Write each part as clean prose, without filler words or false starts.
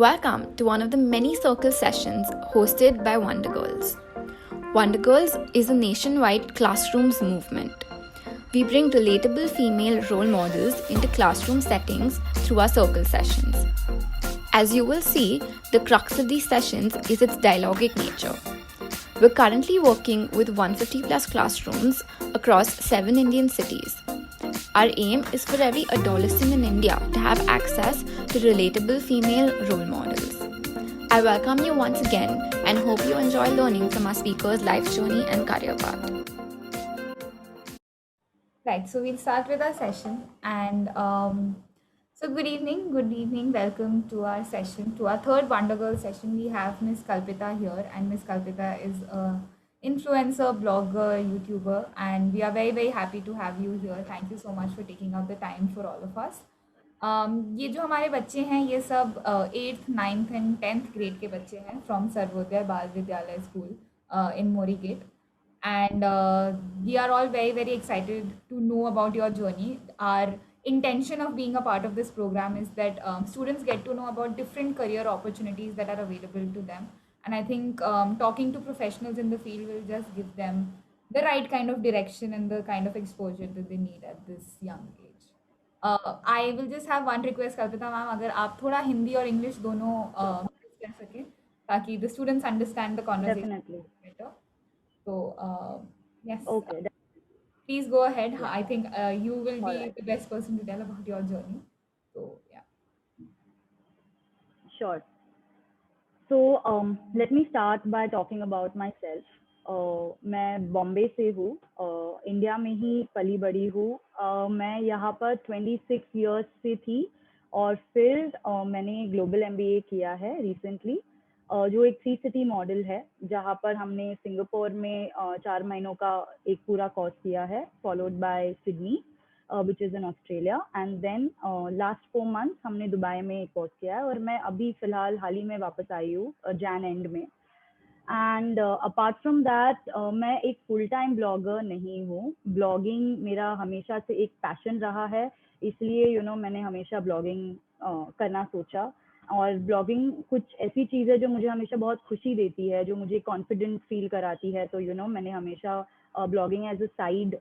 Welcome to one of the many circle sessions hosted by Wonder Girls. Wonder Girls is a nationwide classrooms movement. We bring relatable female role models into classroom settings through our circle sessions. As you will see, the crux of these sessions is its dialogic nature. We're currently working with 150 plus classrooms across 7 Indian cities. Our aim is for every adolescent in India to have access to relatable female role models. I welcome you once again and hope you enjoy learning from our speakers' life journey and career path. Right, so we'll start with our session. And so, good evening, welcome to our session, to our third Wonder Girl session. We have Miss Kalpita here, and Miss Kalpita is a influencer, blogger, YouTuber, and we are very, very happy to have you here. Thank you so much for taking out the time for all of us. ये जो हमारे बच्चे हैं ये सब 8th, 9th and 10th grade के बच्चे हैं from Sarvodaya Bal Vidyalaya school in Mori Gate and we are all very very excited to know about your journey. Our intention of being a part of this program is that students get to know about different career opportunities that are available to them, and I think talking to professionals in the field will just give them the right kind of direction and the kind of exposure that they need at this young age. I will just have one request, Kalpita ma'am, अगर आप थोड़ा हिंदी और English दोनों कर सकें ताकि the students understand the conversation Definitely. better. So, yes, Okay. please go ahead. Yeah. I think you will All be right. the best person to tell about your journey. So, yeah. Sure. So let me start by talking about myself. मैं बॉम्बे से हूँ, India में ही पली बड़ी हूँ. मैं यहाँ पर 26 इयर्स से थी और फिर मैंने ग्लोबल एमबीए किया है रिसेंटली, जो एक 3 सिटी मॉडल है जहाँ पर हमने सिंगापुर में 4 महीनों का एक पूरा कोर्स किया है, followed by Sydney which is in Australia, and then last 4 months हमने दुबई में एक कोर्स किया है और मैं अभी फिलहाल हाल ही में वापस आई हूँ जैन एंड में. एंड अपार्ट फ्रॉम दैट मैं एक फुल टाइम ब्लॉगर नहीं हूँ. ब्लॉगिंग मेरा हमेशा से एक पैशन रहा है, इसलिए मैंने हमेशा ब्लॉगिंग करना सोचा. और ब्लॉगिंग कुछ ऐसी चीज़ है जो मुझे हमेशा बहुत खुशी देती है, जो मुझे कॉन्फिडेंट फील कराती है. तो मैंने हमेशा ब्लॉगिंग एज अ साइड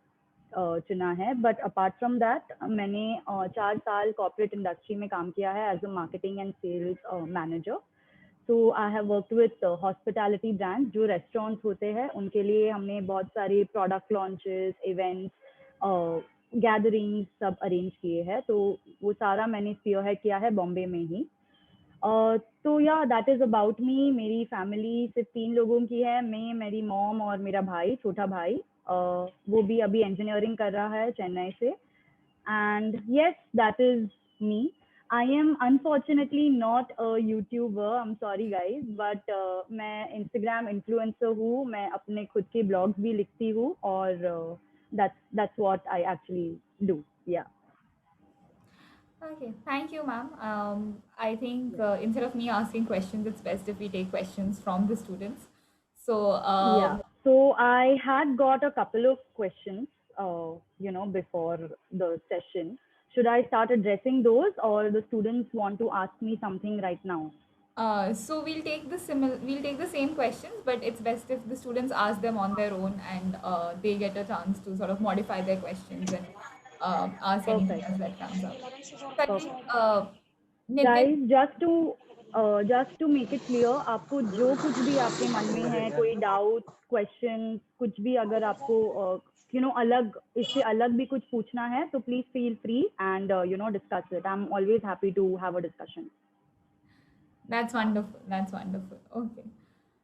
चुना है. बट अपार्ट फ्रॉम दैट मैंने 4 साल कॉर्पोरेट इंडस्ट्री में काम किया है as a marketing and sales manager. तो I have worked with hospitality brands, जो रेस्टोरेंट्स होते हैं उनके लिए हमने बहुत सारे प्रोडक्ट लॉन्चेस, इवेंट्स, गैदरिंग्स सब अरेंज किए हैं. तो वो सारा मैंने स्पीयरहेड किया है बॉम्बे में ही. तो या दैट इज़ अबाउट मी. मेरी फैमिली सिर्फ 3 लोगों की है, मैं, मेरी मॉम और मेरा भाई, छोटा भाई. वो भी अभी इंजीनियरिंग कर रहा है चेन्नई से. And yes, that is me. I am unfortunately not a YouTuber. I'm sorry guys, but मैं Instagram influencer हूँ. मैं अपने खुद के blogs भी लिखती हूँ और that's what I actually do. Yeah. Okay, thank you, ma'am. I think Yeah. instead of me asking questions, it's best if we take questions from the students. So, Yeah. So I had got a couple of questions, before the session. Should I start addressing those, or the students want to ask me something right now? so we'll take the same questions, but it's best if the students ask them on their own and they get a chance to sort of modify their questions and ask anything Perfect. else that comes up. So I think Perfect. Nitin. Guys, just to make it clear, आपको जो कुछ भी आपके मन में है, कोई doubt, question, कुछ भी अगर आपको अलग, इससे अलग भी कुछ पूछना है, तो please feel free and discuss it. I am always happy to have a discussion. That's wonderful. That's wonderful. Okay.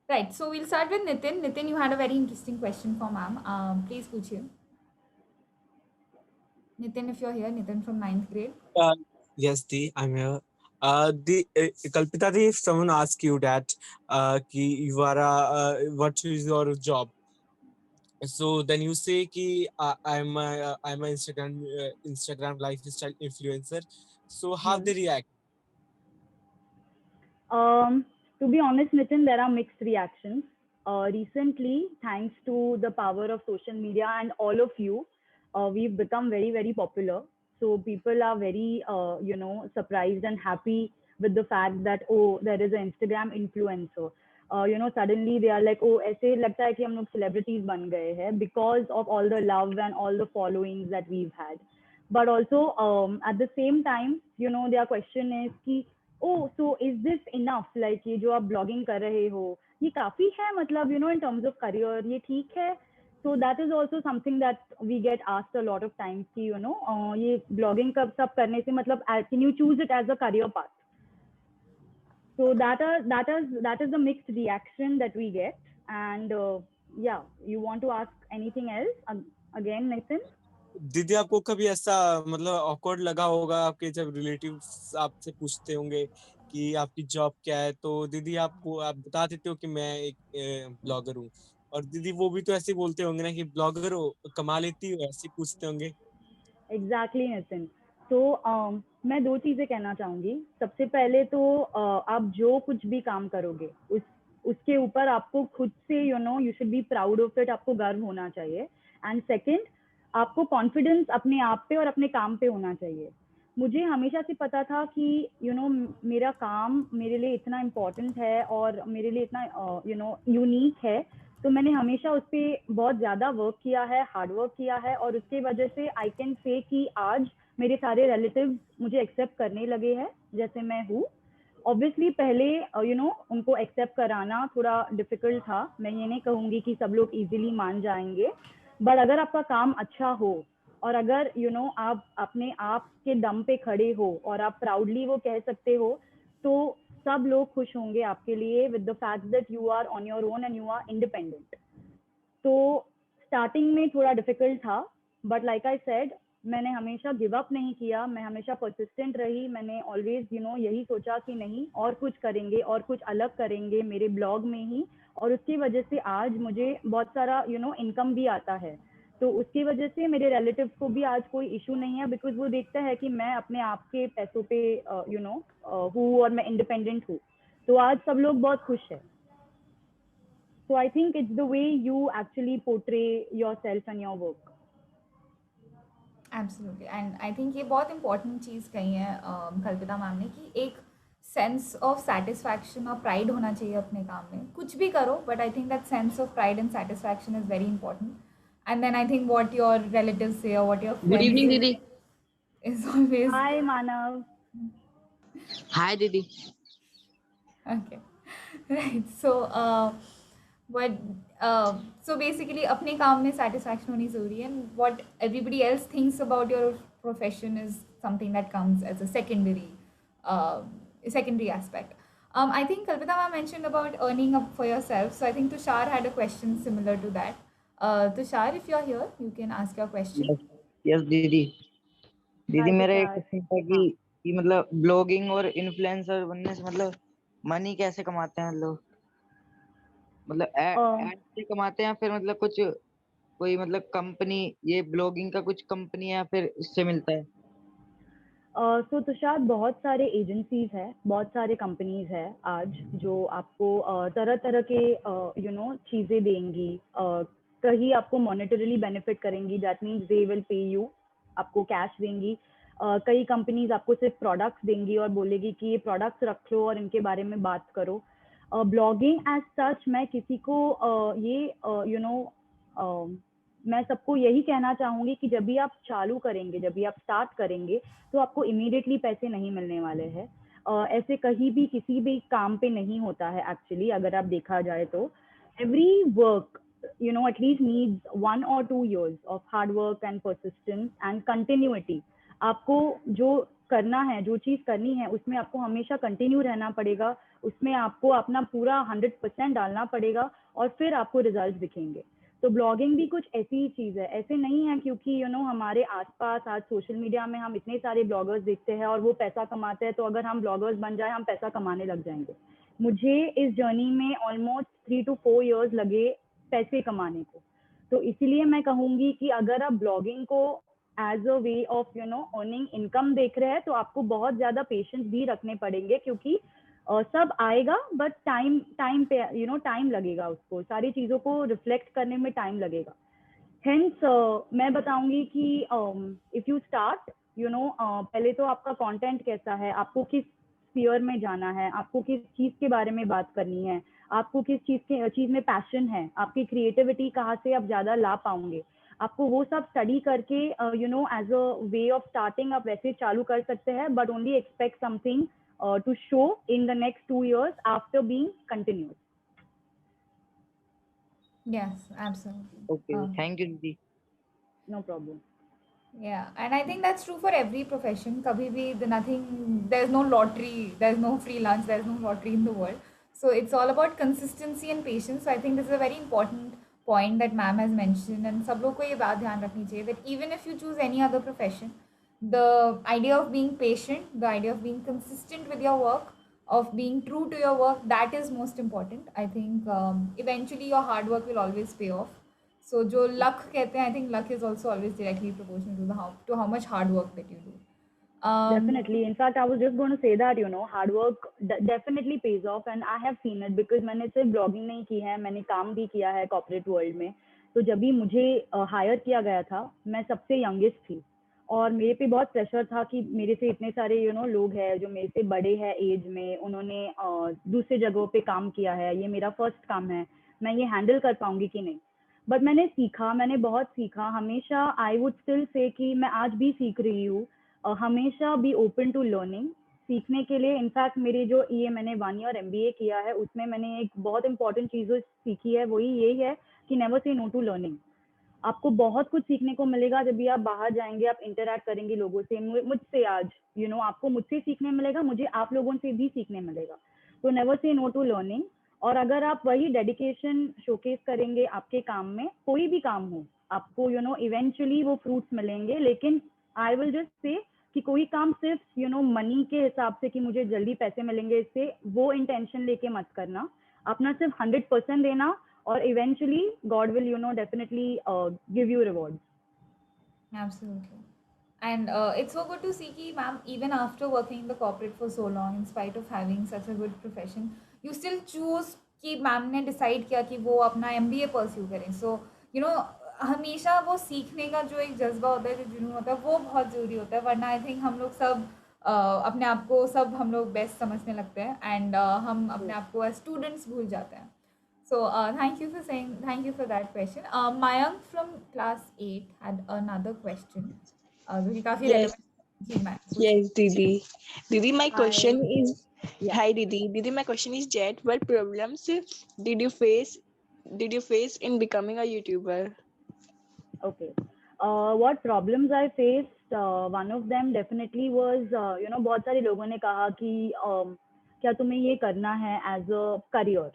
Right. So we'll start with Nitin. Nitin, you had a very interesting question for ma'am. Please पूछिए. Nitin, if you're here, Nitin from 9th grade. Yes, I'm here. Kalpita, if someone asks you that, you are what is your job? So then you say कि I'm a Instagram lifestyle influencer. So how they react? To be honest, Nitin, there are mixed reactions. Recently, thanks to the power of social media and all of you, we've become very, very popular. So people are very, surprised and happy with the fact that oh there is an Instagram influencer. You know, suddenly they are like, oh ऐसे लगता है कि हम लोग celebrities बन गए हैं because of all the love and all the followings that we've had. But also at the same time, you know, their question is कि oh so is this enough, like ये जो आप blogging कर रहे हो ये काफी है, मतलब you know in terms of career ये ठीक है. So that is also something that we get asked a lot of times कि you know ये blogging कब सब करने से मतलब can you choose it as a career path. So that is the mixed reaction that we get. And yeah, you want to ask anything else again, Nathan? दीदी आपको कभी ऐसा मतलब ऑकवर्ड लगा होगा, आपके जब रिलेटिव्स आपसे पूछते होंगे कि आपकी जॉब क्या है, तो दीदी आपको आप बता देते हो कि मैं एक ब्लॉगर हूँ, और दीदी वो भी तो ऐसे बोलते होंगे ना कि ब्लॉगर हो, कमा लेती हो, ऐसे पूछते होंगे. एग्जैक्टली नितिन. तो मैं दो चीजें कहना चाहूंगी. सबसे पहले तो आप जो कुछ भी काम करोगे उसके ऊपर आपको खुद से you should be proud of it, आपको गर्व होना चाहिए. एंड सेकंड, आपको कॉन्फिडेंस अपने आप पे और अपने काम पे होना चाहिए. मुझे हमेशा से पता था कि मेरा काम मेरे लिए इतना इम्पोर्टेंट है और मेरे लिए इतना यूनिक है. तो मैंने हमेशा उस पर बहुत ज़्यादा वर्क किया है, हार्ड वर्क किया है, और उसके वजह से आई कैन से कि आज मेरे सारे रिलेटिव्स मुझे एक्सेप्ट करने लगे हैं जैसे मैं हूँ. ऑब्वियसली पहले उनको एक्सेप्ट कराना थोड़ा डिफिकल्ट था. मैं ये नहीं कहूँगी कि सब लोग इजीली मान जाएंगे, बट अगर आपका काम अच्छा हो और अगर आप अपने आप के दम पे खड़े हो और आप प्राउडली वो कह सकते हो, तो सब लोग खुश होंगे आपके लिए with the fact that you are on your own and you are independent. तो स्टार्टिंग में थोड़ा डिफिकल्ट था, बट लाइक आई सेड, मैंने हमेशा गिव अप नहीं किया, मैं हमेशा परसिस्टेंट रही. मैंने ऑलवेज यही सोचा कि नहीं, और कुछ करेंगे और कुछ अलग करेंगे मेरे ब्लॉग में ही. और उसकी वजह से आज मुझे बहुत सारा इनकम भी आता है. तो उसकी वजह से मेरे रिलेटिव्स को भी आज कोई इशू नहीं है, बिकॉज वो देखता है कि मैं अपने आप के पैसों पे हूँ और मैं इंडिपेंडेंट हूँ. तो आज सब लोग बहुत खुश है. So I think it's the way you actually portray yourself and your work. Absolutely. And I think ये बहुत इंपॉर्टेंट चीज़ कही है कल्पिता मैम ने कि एक सेंस ऑफ सेटिस्फैक्शन और प्राइड होना चाहिए अपने काम में. कुछ भी करो, but I think that sense of pride and satisfaction is very important. And then I think what your relatives से और what your good evening friends दीदी. Is always. Hi Manav. Hi दीदी. Okay. Right. But so basically अपने काम में satisfaction होनी ज़रूरी है. And what everybody else thinks about your profession is something that comes as a secondary aspect. I think Kalpita ma'am mentioned about earning up for yourself. So I think Tushar had a question similar to that. Tushar, if you're here, you can ask your question. Yes दीदी. दीदी Hi, मेरा एक Tushar. Question था कि मतलब blogging और influencer बनने से मतलब मनी कैसे कमाते हैं लोग, मतलब एड से कमाते हैं या फिर मतलब कुछ कोई मतलब कंपनी, ये ब्लॉगिंग का कुछ कंपनी है फिर इससे मिलता है? सो तुषार, बहुत सारे एजेंसीज है, बहुत सारे कंपनीज है आज जो आपको तरह तरह के चीज़ें देंगी. कहीं आपको मॉनेटरीली बेनिफिट करेंगी, that means they will pay you, आपको कैश देंगी. कई कंपनीज आपको सिर्फ प्रोडक्ट्स देंगी और बोलेगी कि ये प्रोडक्ट्स रख लो और इनके बारे में बात करो. ब्लॉगिंग एज सच, मैं किसी को मैं सबको यही कहना चाहूँगी कि जब भी आप चालू करेंगे, जब भी आप स्टार्ट करेंगे, तो आपको इमीडिएटली पैसे नहीं मिलने वाले हैं. ऐसे कहीं भी किसी भी काम पे नहीं होता है एक्चुअली. अगर आप देखा जाए तो every work at least needs 1 or 2 years of hard work and persistence and continuity. आपको जो करना है, जो चीज़ करनी है, उसमें आपको हमेशा कंटिन्यू रहना पड़ेगा, उसमें आपको अपना पूरा 100% डालना पड़ेगा और फिर आपको रिजल्ट दिखेंगे. तो ब्लॉगिंग भी कुछ ऐसी ही चीज़ है. ऐसे नहीं है क्योंकि हमारे आसपास आज सोशल मीडिया में हम इतने सारे ब्लॉगर्स देखते हैं और वो पैसा कमाते हैं, तो अगर हम ब्लॉगर्स बन जाए हम पैसा कमाने लग जाएंगे. मुझे इस जर्नी में ऑलमोस्ट 3 to 4 years लगे पैसे कमाने को. तो इसीलिए मैं कहूँगी कि अगर आप ब्लॉगिंग को as a way of earning income देख रहे हैं, तो आपको बहुत ज़्यादा पेशेंस भी रखने पड़ेंगे, क्योंकि सब आएगा, बट टाइम पे टाइम लगेगा, उसको सारी चीज़ों को रिफ्लेक्ट करने में टाइम लगेगा. हेंस मैं बताऊंगी कि इफ़ यू स्टार्ट पहले तो आपका कंटेंट कैसा है, आपको किस स्फीयर में जाना है, आपको किस चीज़ के बारे में बात करनी है, आपको किस चीज़ में पैशन है, आपकी क्रिएटिविटी कहाँ से आप ज़्यादा ला पाओगे, आपको वो सब स्टडी करके you know as a way of starting आप वैसे चालू कर सकते हैं, but only expect something to show in the next 2 years after being continuous. Yes, absolutely. Okay, thank you दीदी. No problem. Yeah, and I think that's true for every profession. Kabhi bhi there's no lottery, there's no free lunch, there's no lottery in the world. So it's all about consistency and patience. So I think this is a very important point that ma'am has mentioned, and सब लोग को ये बात ध्यान रखनी चाहिए that even if you choose any other profession, the idea of being patient, the idea of being consistent with your work, of being true to your work, that is most important. I think eventually your hard work will always pay off. So जो luck कहते हैं, I think luck is also always directly proportional to how much hard work that you do. Definitely. In fact, I was just going to say that, you know, hard work definitely pays off, and I have seen it because मैंने सिर्फ blogging नहीं की है, मैंने काम भी किया है कॉर्पोरेट वर्ल्ड में. तो जब भी मुझे हायर किया गया था, मैं सबसे यंगेस्ट थी और मेरे पे बहुत प्रेशर था कि मेरे से इतने सारे यू नो लोग हैं जो मेरे से बड़े हैं एज में, उन्होंने दूसरे जगहों पे काम किया है, ये मेरा फर्स्ट काम है, मैं ये हैंडल कर पाऊंगी कि नहीं. बट मैंने सीखा, मैंने बहुत सीखा. हमेशा आई वुड स्टिल से कि मैं आज भी सीख रही हूँ. हमेशा बी ओपन टू लर्निंग, सीखने के लिए. इनफैक्ट मेरे जो ये मैंने 1 ईयर MBA किया है उसमें मैंने एक बहुत इंपॉर्टेंट चीज़ सीखी है, वही यही है कि never say no to learning. आपको बहुत कुछ सीखने को मिलेगा जब भी आप बाहर जाएंगे, आप इंटरैक्ट करेंगे लोगों से. मुझसे आज यू नो आपको मुझसे सीखने मिलेगा, मुझे आप लोगों से भी सीखने मिलेगा. तो never say no to learning. और अगर आप वही डेडिकेशन शोकेस करेंगे आपके काम में, कोई भी काम हो, आपको यू नो इवेंचुअली वो फ्रूट्स मिलेंगे. लेकिन आई विल जस्ट से कि कोई काम सिर्फ यू नो मनी के हिसाब से कि मुझे जल्दी पैसे मिलेंगे इससे, वो इंटेंशन लेके मत करना. अपना सिर्फ 100% देना और eventually God will you know definitely give you rewards. Absolutely. And it's so good to see कि ma'am, even after working in the corporate for so long, in spite of having such a good profession, you still choose कि ma'am ने decide किया कि वो अपना MBA pursue करें. सो you no हमेशा वो सीखने का जो एक जज्बा होता है, जो जुनून होता है, वो बहुत ज़रूरी होता है. वरना आई थिंक हम लोग सब अपने आप को सब हम लोग बेस्ट समझने लगते हैं एंड हम अपने आप को एज स्टूडेंट्स भूल जाते हैं. So thank you for that question. Mayank from class 8 had another question. जो कि काफी Yes. relevant. Ji, ma'am. Yes, Didi. Didi, my question is, Yeah. hi Didi. Didi, my question is that what problems did you face in becoming a YouTuber? Okay. What problems I faced? One of them definitely was you know बहुत सारे लोगों ने कहा कि क्या तुम्हें ये करना है as a career.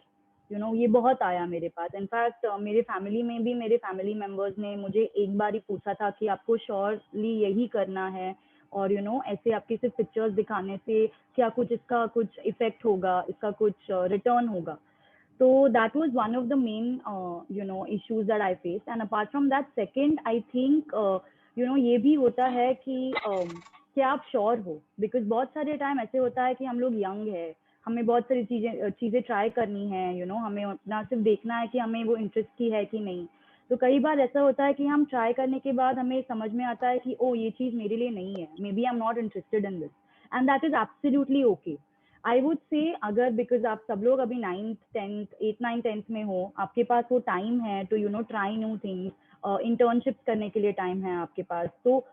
You know ये बहुत आया मेरे पास. इनफैक्ट मेरे फैमिली में भी मेरे फैमिली मेंबर्स ने मुझे एक बार ही पूछा था कि आपको श्योरली यही करना है, और यू नो ऐसे आपके सिर्फ पिक्चर्स दिखाने से क्या कुछ इसका कुछ इफेक्ट होगा, इसका कुछ रिटर्न होगा. So that was one of the main you know issues that I faced. And apart from that, second I think you know ये भी होता है कि क्या आप श्योर हो, बिकॉज बहुत सारे टाइम ऐसे होता है कि हम लोग यंग है, हमें बहुत सारी चीज़ें ट्राई करनी है. यू नो हमें अपना सिर्फ देखना है कि हमें वो इंटरेस्ट की है कि नहीं. तो कई बार ऐसा होता है कि हम ट्राई करने के बाद हमें समझ में आता है कि ओ ये चीज़ मेरे लिए नहीं है, maybe I am not interested in this, and that is absolutely okay. I would say अगर बिकॉज आप सब लोग अभी 8th 9th 10th में हो, आपके पास वो टाइम है to you know try new things, internships करने के लिए टाइम है आपके पास, तो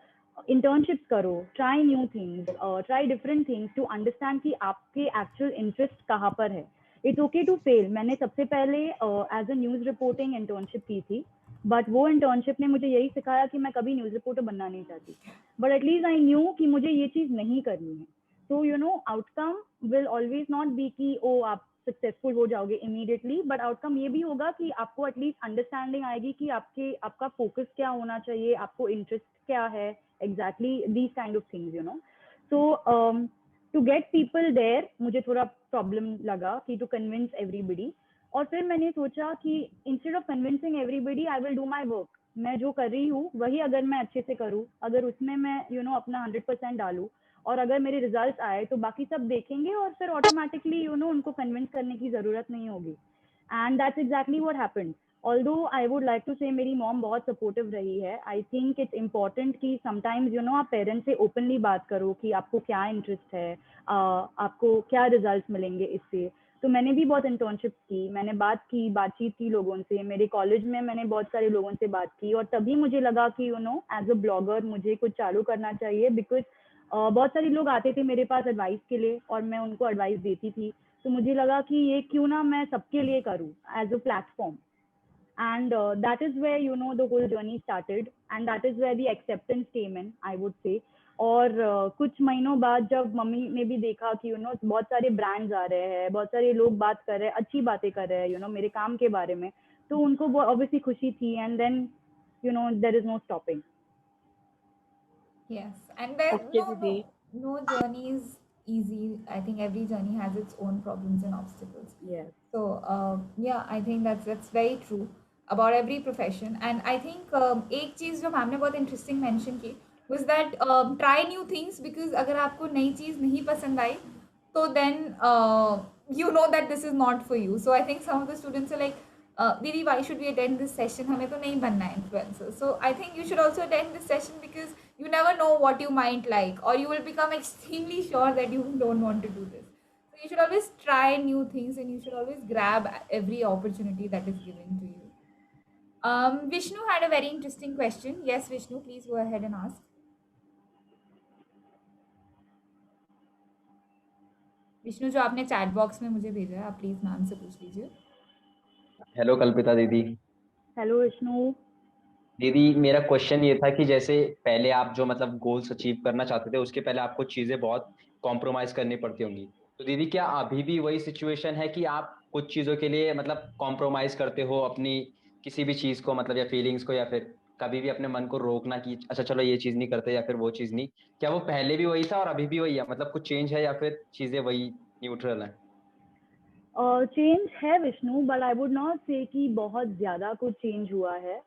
इंटर्नशिप्स करो, try new things, try different things to understand कि आपके एक्चुअल इंटरेस्ट कहाँ पर है. It's okay to fail. मैंने सबसे पहले as a news reporting internship की थी, बट वो इंटर्नशिप ने मुझे यही सिखाया कि मैं कभी न्यूज़ रिपोर्टर बनना नहीं चाहती, बट एटलीस्ट आई न्यू कि मुझे ये चीज़ नहीं करनी है. तो you know outcome will always not be कि ओ आप सक्सेसफुल हो जाओगे इमीडिएटली, बट आउटकम ये भी होगा कि आपको एटलीस्ट अंडरस्टैंडिंग आएगी कि आपका फोकस क्या होना चाहिए, आपको इंटरेस्ट क्या है, exactly these kind of things you know. So to get people there मुझे थोड़ा प्रॉब्लम लगा कि टू कन्विंस एवरीबडी. और फिर मैंने सोचा कि instead of convincing everybody I will do my work. मैं जो कर रही हूँ वही अगर मैं अच्छे से करूँ, अगर उसमें मैं यू नो अपना 100% डालूँ, और अगर मेरे रिजल्ट्स आए तो बाकी सब देखेंगे और फिर ऑटोमेटिकली यू नो उनको कन्विंस करने की ज़रूरत नहीं होगी. And that's exactly what happened. Although I would like to say मेरी मॉम बहुत सपोर्टिव रही है. आई थिंक इट्स इम्पॉर्टेंट कि समटाइम्स यू नो आप पेरेंट्स से ओपनली बात करो कि आपको क्या इंटरेस्ट है, आपको क्या रिजल्ट्स मिलेंगे इससे। तो मैंने भी बहुत इंटर्नशिप की, मैंने बातचीत की लोगों से, मेरे कॉलेज में मैंने बहुत सारे लोगों से बात की, और तभी मुझे लगा कि एज अ ब्लॉगर मुझे कुछ चालू करना चाहिए, बिकॉज बहुत सारे लोग आते थे मेरे पास एडवाइस के लिए और मैं उनको एडवाइस देती थी। तो मुझे लगा कि ये क्यों ना मैं सबके लिए करूँ as a platform. And that is where the whole journey started, and that is where the acceptance came in, I would say. और कुछ महीनों बाद जब मम्मी ने भी देखा कि बहुत सारे ब्रांड्स आ रहे हैं, बहुत सारे लोग बात कर रहे हैं, अच्छी बातें कर रहे हैं मेरे काम के बारे में, तो उनको वो ऑब्वियसली खुशी थी, and then there is no stopping. Yes, and there Okay, Didi. no journey is easy. I think every journey has its own problems and obstacles. Yes. So yeah, I think that's very true about every profession. And I think एक चीज़ जो ma'am ने बहुत interesting mention की was that try new things, because अगर आपको नई चीज़ नहीं पसंद आई तो then you know that this is not for you. So I think some of the students are like, Didi, why should we attend this session? हमें तो नहीं बनना है influencer. So I think you should also attend this session, because you never know what you might like, or you will become extremely sure that you don't want to do this. So you should always try new things, and you should always grab every opportunity that is given to you. Vishnu had a very interesting question. Yes, Vishnu, please go ahead and ask. Vishnu, जो आपने chat box में मुझे भेजा है, आप please ma'am से पूछ लीजिए। हेलो कल्पिता दीदी। हेलो विष्णु। दीदी मेरा क्वेश्चन ये था कि जैसे पहले आप जो मतलब गोल्स अचीव करना चाहते थे उसके पहले आपको चीजें बहुत कॉम्प्रोमाइज करनी पड़ती होंगी, तो दीदी क्या अभी भी वही सिचुएशन है कि आप कुछ चीजों के लिए मतलब कॉम्प्रोमाइज करते हो अपनी किसी भी चीज को, मतलब या फीलिंग्स को, या फिर कभी भी अपने मन को रोकना कि अच्छा चलो ये चीज नहीं करते या फिर वो चीज नहीं, क्या वो पहले भी वही था और अभी भी वही है, मतलब कुछ चेंज है या फिर चीजें वही न्यूट्रल है? चेंज है Vishnu, but I would not से कि बहुत ज़्यादा कुछ चेंज हुआ है।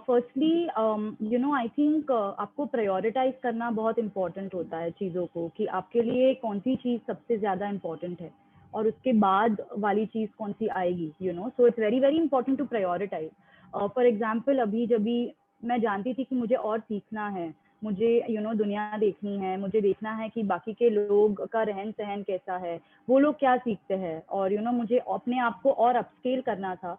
फर्स्टली आई थिंक आपको प्रायोरिटाइज करना बहुत इम्पोर्टेंट होता है चीज़ों को, कि आपके लिए कौन सी चीज़ सबसे ज़्यादा इम्पोर्टेंट है और उसके बाद वाली चीज़ कौन सी आएगी, so it's very very important to prioritise. For example अभी जब भी मैं जानती थी कि मुझे और सीखना है, मुझे दुनिया देखनी है, मुझे देखना है कि बाकी के लोग का रहन सहन कैसा है, वो लोग क्या सीखते हैं, और मुझे अपने आप को और अपस्केल करना था।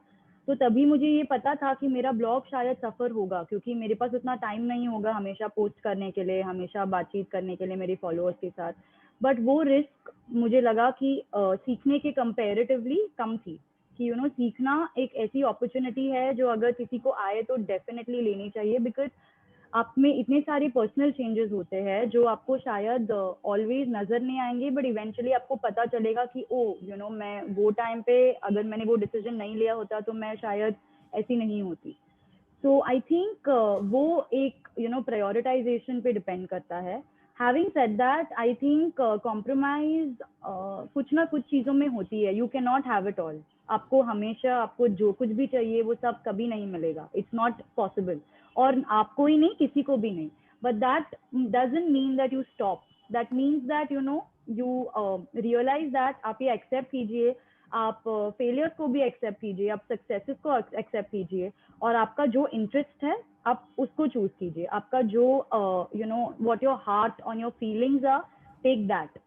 तो तभी मुझे ये पता था कि मेरा ब्लॉग शायद सफ़र होगा, क्योंकि मेरे पास उतना टाइम नहीं होगा हमेशा पोस्ट करने के लिए, हमेशा बातचीत करने के लिए मेरे फॉलोअर्स के साथ। बट वो रिस्क मुझे लगा कि सीखने के कंपेरेटिवली कम थी, कि सीखना एक ऐसी अपॉर्चुनिटी है जो अगर किसी को आए तो डेफिनेटली लेनी चाहिए, बिकॉज आप में इतने सारे पर्सनल चेंजेस होते हैं जो आपको शायद ऑलवेज नजर नहीं आएंगे, बट इवेंचुअली आपको पता चलेगा कि मैं वो टाइम पे अगर मैंने वो डिसीजन नहीं लिया होता तो मैं शायद ऐसी नहीं होती। सो आई थिंक वो एक प्रायोरिटाइजेशन पे डिपेंड करता है। Having said that, I think compromise कुछ ना कुछ चीज़ों में होती है, you can not have it all. आपको हमेशा आपको जो कुछ भी चाहिए वो सब कभी नहीं मिलेगा, इट्स नॉट पॉसिबल, और आपको ही नहीं, किसी को भी नहीं। But that doesn't mean that you stop, that means that you realise that आप ये एक्सेप्ट कीजिए, आप फेलियर्स को भी एक्सेप्ट कीजिए, आप सक्सेसेस को एक्सेप्ट कीजिए, और आपका जो इंटरेस्ट है आप उसको चूज कीजिए, आपका जो what your heart on your feelings are, take that.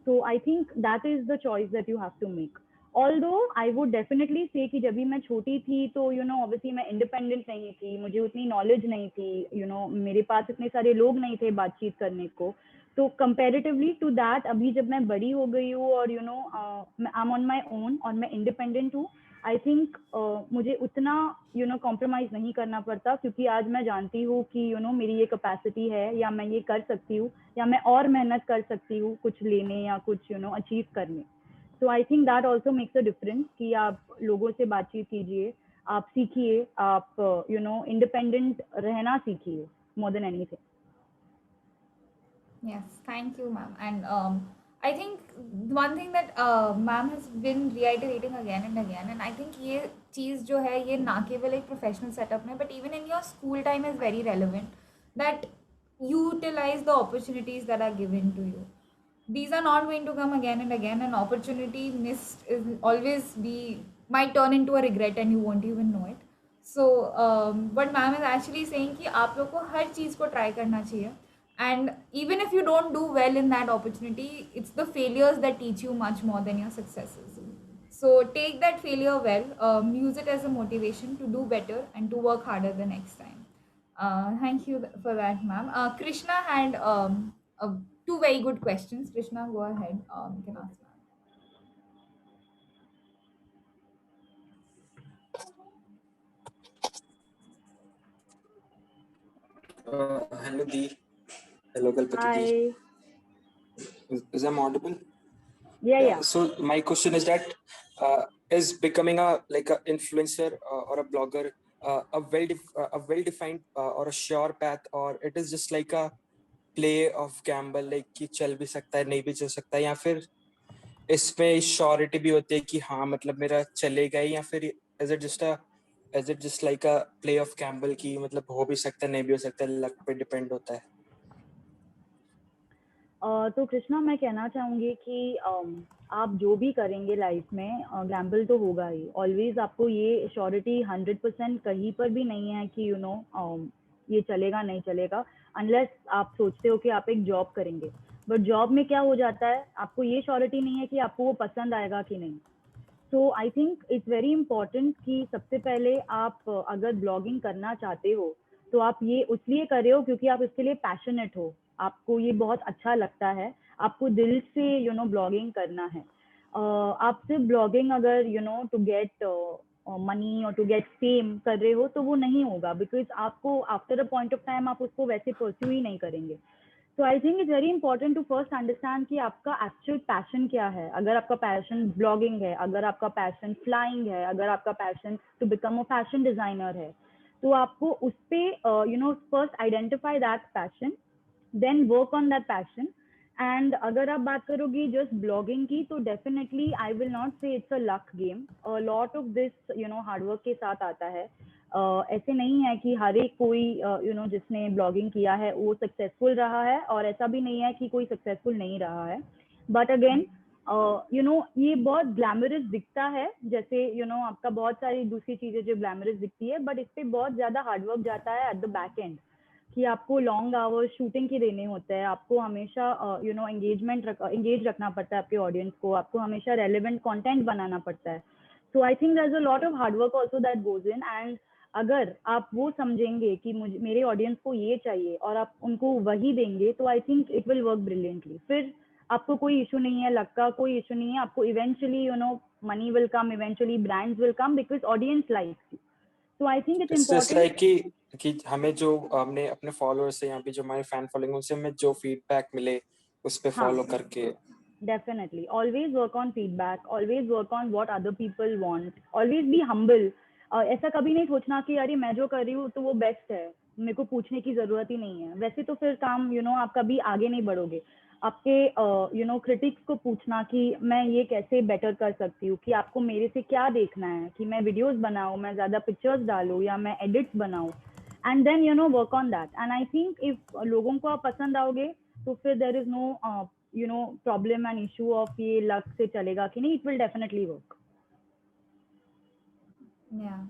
So I think that is the choice that you have to make. Although I would definitely say कि जब भी मैं छोटी थी तो obviously मैं independent नहीं थी, मुझे उतनी knowledge नहीं थी, मेरे पास इतने सारे लोग नहीं थे बातचीत करने को। तो comparatively to that, अभी जब मैं बड़ी हो गई हूँ और I'm on my own और मैं independent हूँ, आई थिंक मुझे उतना कॉम्प्रोमाइज नहीं करना पड़ता, क्योंकि आज मैं जानती हूँ कि मेरी ये कैपेसिटी है, या मैं ये कर सकती हूँ, या मैं और मेहनत कर सकती हूँ कुछ लेने या कुछ अचीव करने। So I think that also makes a difference कि आप लोगों से बातचीत कीजिए, आप सीखिए, आप इंडिपेंडेंट रहना सीखिए more than anything. Yes, thank you, ma'am. And I think one thing that ma'am has been reiterating again and again, and I think ये चीज़ जो है ये ना केवल एक professional setup में, but even in your school time is very relevant, that utilize the opportunities that are given to you. These are not going to come again and again. An opportunity missed is always might turn into a regret and you won't even know it. So what ma'am is actually saying कि आप लोग को हर चीज़ को try करना चाहिए, And even if you don't do well in that opportunity, it's the failures that teach you much more than your successes. So take that failure well, use it as a motivation to do better and to work harder the next time. Thank you for that, ma'am. Krishna had two very good questions. Krishna, go ahead. You can ask, ma'am. Hello, Dee. Hello, Kalpati Dee. Hi. Is I'm audible? Yeah. So my question is that is becoming a like a influencer or a blogger a well defined or a sure path, or it is just like a play of gamble, like कि चल भी सकता है नहीं भी चल सकता है, या फिर इसमें श्योरिटी भी होती है कि हाँ मतलब मेरा चलेगा ही, या फिर is it just like a play of Gamble की मतलब हो भी सकता है नहीं भी हो सकता है, लक पे डिपेंड होता है? तो कृष्णा, मैं कहना चाहूँगी कि आप जो भी करेंगे लाइफ में, गैम्बल तो होगा ही ऑलवेज। आपको ये श्योरिटी 100% कहीं पर भी नहीं है कि ये चलेगा नहीं चलेगा, अनलेस आप सोचते हो कि आप एक जॉब करेंगे। बट जॉब में क्या हो जाता है, आपको ये श्योरिटी नहीं है कि आपको वो पसंद आएगा कि नहीं। So I think it's very important कि सबसे पहले आप अगर ब्लॉगिंग करना चाहते हो तो आप ये इसलिए कर रहे हो क्योंकि आप इसके लिए पैशनेट हो, आपको ये बहुत अच्छा लगता है, आपको दिल से ब्लॉगिंग करना है। आप सिर्फ ब्लॉगिंग अगर टू गेट मनी और टू गेट फेम कर रहे हो तो वो नहीं होगा, बिकॉज आपको after a point of time आप उसको वैसे परस्यू ही नहीं करेंगे। तो I think it's very important to first understand कि आपका एक्चुअल पैशन क्या है। अगर आपका पैशन ब्लॉगिंग है, अगर आपका पैशन फ्लाइंग है, अगर आपका passion to become a fashion designer है, तो आपको उस पे first identify that passion, then work on that passion. And अगर आप बात करोगी जस्ट ब्लॉगिंग की, तो definitely I will not say it's a luck game. Lot of this hard work के साथ आता है। ऐसे नहीं है कि हर एक कोई जिसने ब्लॉगिंग किया है वो सक्सेसफुल रहा है, और ऐसा भी नहीं है कि कोई सक्सेसफुल नहीं रहा है। बट अगेन ये बहुत ग्लैमरस दिखता है, जैसे आपका बहुत सारी दूसरी चीजें जो ग्लैमरस दिखती है, बट इस पे बहुत ज्यादा हार्डवर्क जाता है एट द बैक एंड, कि आपको लॉन्ग आवर्स शूटिंग के देने होते हैं, आपको हमेशा एंगेज रखना पड़ता है आपके ऑडियंस को, आपको हमेशा रेलेवेंट कंटेंट बनाना पड़ता है। So I think there is a lot of hard work also that goes in. And अगर आप वो समझेंगे कि मुझे मेरे ऑडियंस को ये चाहिए और आप उनको वही देंगे, तो I think it will work brilliantly. फिर आपको कोई इशू नहीं है, लक का कोई इशू नहीं है, आपको eventually money will come, eventually brands will come, because audience likes you. So I think it's it's just important. Like कि हमें जो हमने अपने फॉलोअर्स से, यहाँ पे जो हमारे फैन फॉलोइंग, उनसे हमें जो फीडबैक मिले उस पे हाँ, फॉलो करके। definitely always work on feedback, always work on what other people want, always be humble। ऐसा कभी नहीं सोचना कि अरे मैं जो कर रही हूँ तो वो बेस्ट है, मेरे को पूछने की जरूरत ही नहीं है। वैसे तो फिर काम आप कभी आगे नहीं बढ़ोगे। आपके क्रिटिक्स को पूछना कि मैं ये कैसे बेटर कर सकती हूँ, कि आपको मेरे से क्या देखना है, कि मैं वीडियोस बनाऊँ, मैं ज्यादा पिक्चर्स डालूँ, या मैं एडिट्स बनाऊँ। And then work on that. And I think if लोगों को आप पसंद आओगे तो फिर there is no problem and issue of ये लक से चलेगा कि नहीं। It will definitely work. Yeah.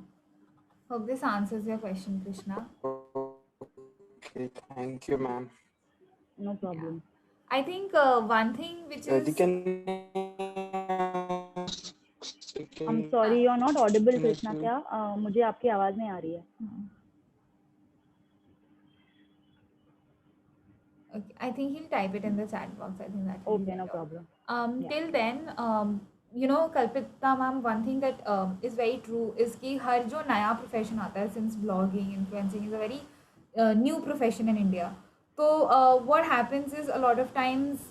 Hope this answers your question, Krishna. Okay, thank you, ma'am. No problem. I think one thing which is I am sorry, you are not audible Krishna. क्या मुझे आपकी आवाज नहीं आ रही है। Okay, I think he'll type it in the chat box. I think that will be okay, no better. Problem. Yeah. Till then, Kalpita ma'am, one thing that is very true is कि हर जो नया profession आता है, since blogging, influencing is a very new profession in India. So what happens is a lot of times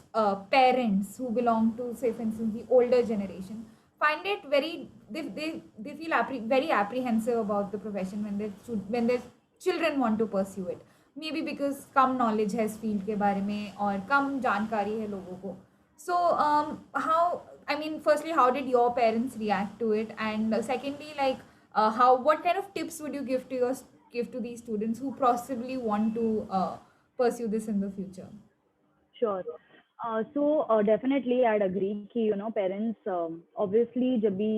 parents who belong to, say for instance, the older generation find it they feel very apprehensive about the profession when their children want to pursue it. Maybe because come knowledge है इस field के बारे में और कम जानकारी है लोगों को. So firstly, how did your parents react to it? And secondly, what kind of tips would you give to these students who possibly want to pursue this in the future? Sure. So definitely I'd agree कि parents obviously जब भी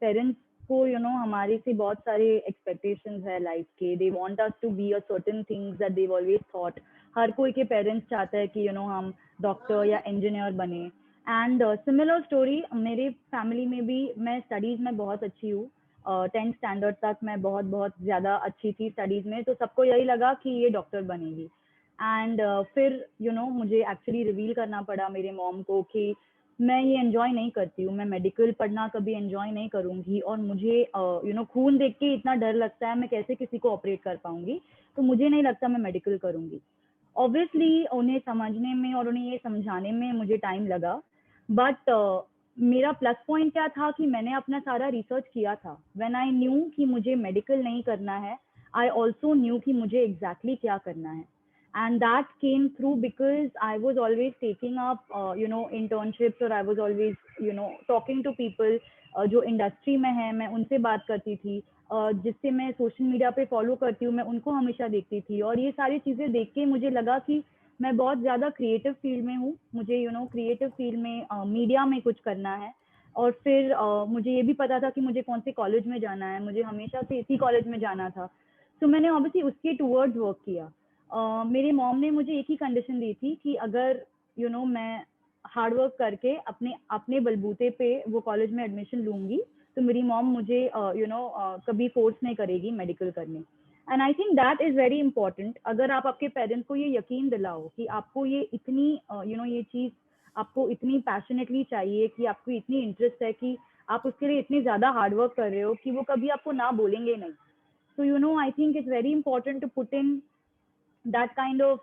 parents को हमारे से बहुत सारे expectations है life के। They want us to be a certain things that they've always thought हर कोई के पेरेंट्स चाहते हैं कि हम डॉक्टर या इंजीनियर बने। एंड सिमिलर स्टोरी मेरे फैमिली में भी, मैं स्टडीज़ में बहुत अच्छी हूँ। 10th स्टैंडर्ड तक मैं बहुत बहुत ज़्यादा अच्छी थी स्टडीज़ में, तो सबको यही लगा कि ये डॉक्टर बनेगी। एंड फिर मुझे एक्चुअली रिवील करना पड़ा मेरे मॉम को कि मैं ये एंजॉय नहीं करती हूँ, मैं मेडिकल पढ़ना कभी एंजॉय नहीं करूँगी, और मुझे खून देख के इतना डर लगता है, मैं कैसे किसी को ऑपरेट कर पाऊंगी, तो मुझे नहीं लगता मैं मेडिकल करूँगी। ऑब्वियसली उन्हें समझने में और उन्हें ये समझाने में मुझे टाइम लगा, बट मेरा प्लस पॉइंट क्या था कि मैंने अपना सारा रिसर्च किया था। व्हेन आई न्यू कि मुझे मेडिकल नहीं करना है, आई ऑल्सो न्यू कि मुझे एग्जैक्टली क्या करना है। And that came through because I was always taking up internships, or I was always talking to people जो इंडस्ट्री में है, मैं उनसे बात करती थी, जिससे मैं सोशल मीडिया पे फॉलो करती हूँ, मैं उनको हमेशा देखती थी, और ये सारी चीज़ें देख के मुझे लगा कि मैं बहुत ज़्यादा क्रिएटिव फील्ड में हूँ, मुझे क्रिएटिव फील्ड में मीडिया में कुछ करना है। और फिर मुझे ये भी पता था कि मुझे कौन से कॉलेज में जाना है, मुझे हमेशा से इसी कॉलेज में जाना था, तो मैंने ऑब्वियसली उसके टूवर्ड्स वर्क किया। मेरी मॉम ने मुझे एक ही कंडीशन दी थी कि अगर मैं हार्ड वर्क करके अपने अपने बलबूते पे वो कॉलेज में एडमिशन लूंगी, तो मेरी मॉम मुझे कभी फोर्स नहीं करेगी मेडिकल करने। And I think that is very important. अगर आप आपके पेरेंट्स को ये यकीन दिलाओ कि आपको ये इतनी ये चीज़ आपको इतनी पैशनेटली चाहिए, कि आपको इतनी इंटरेस्ट है, कि आप उसके लिए इतनी ज़्यादा हार्ड वर्क कर रहे हो कि वो कभी आपको ना बोलेंगे नहीं। So I think it's very important to put in that kind of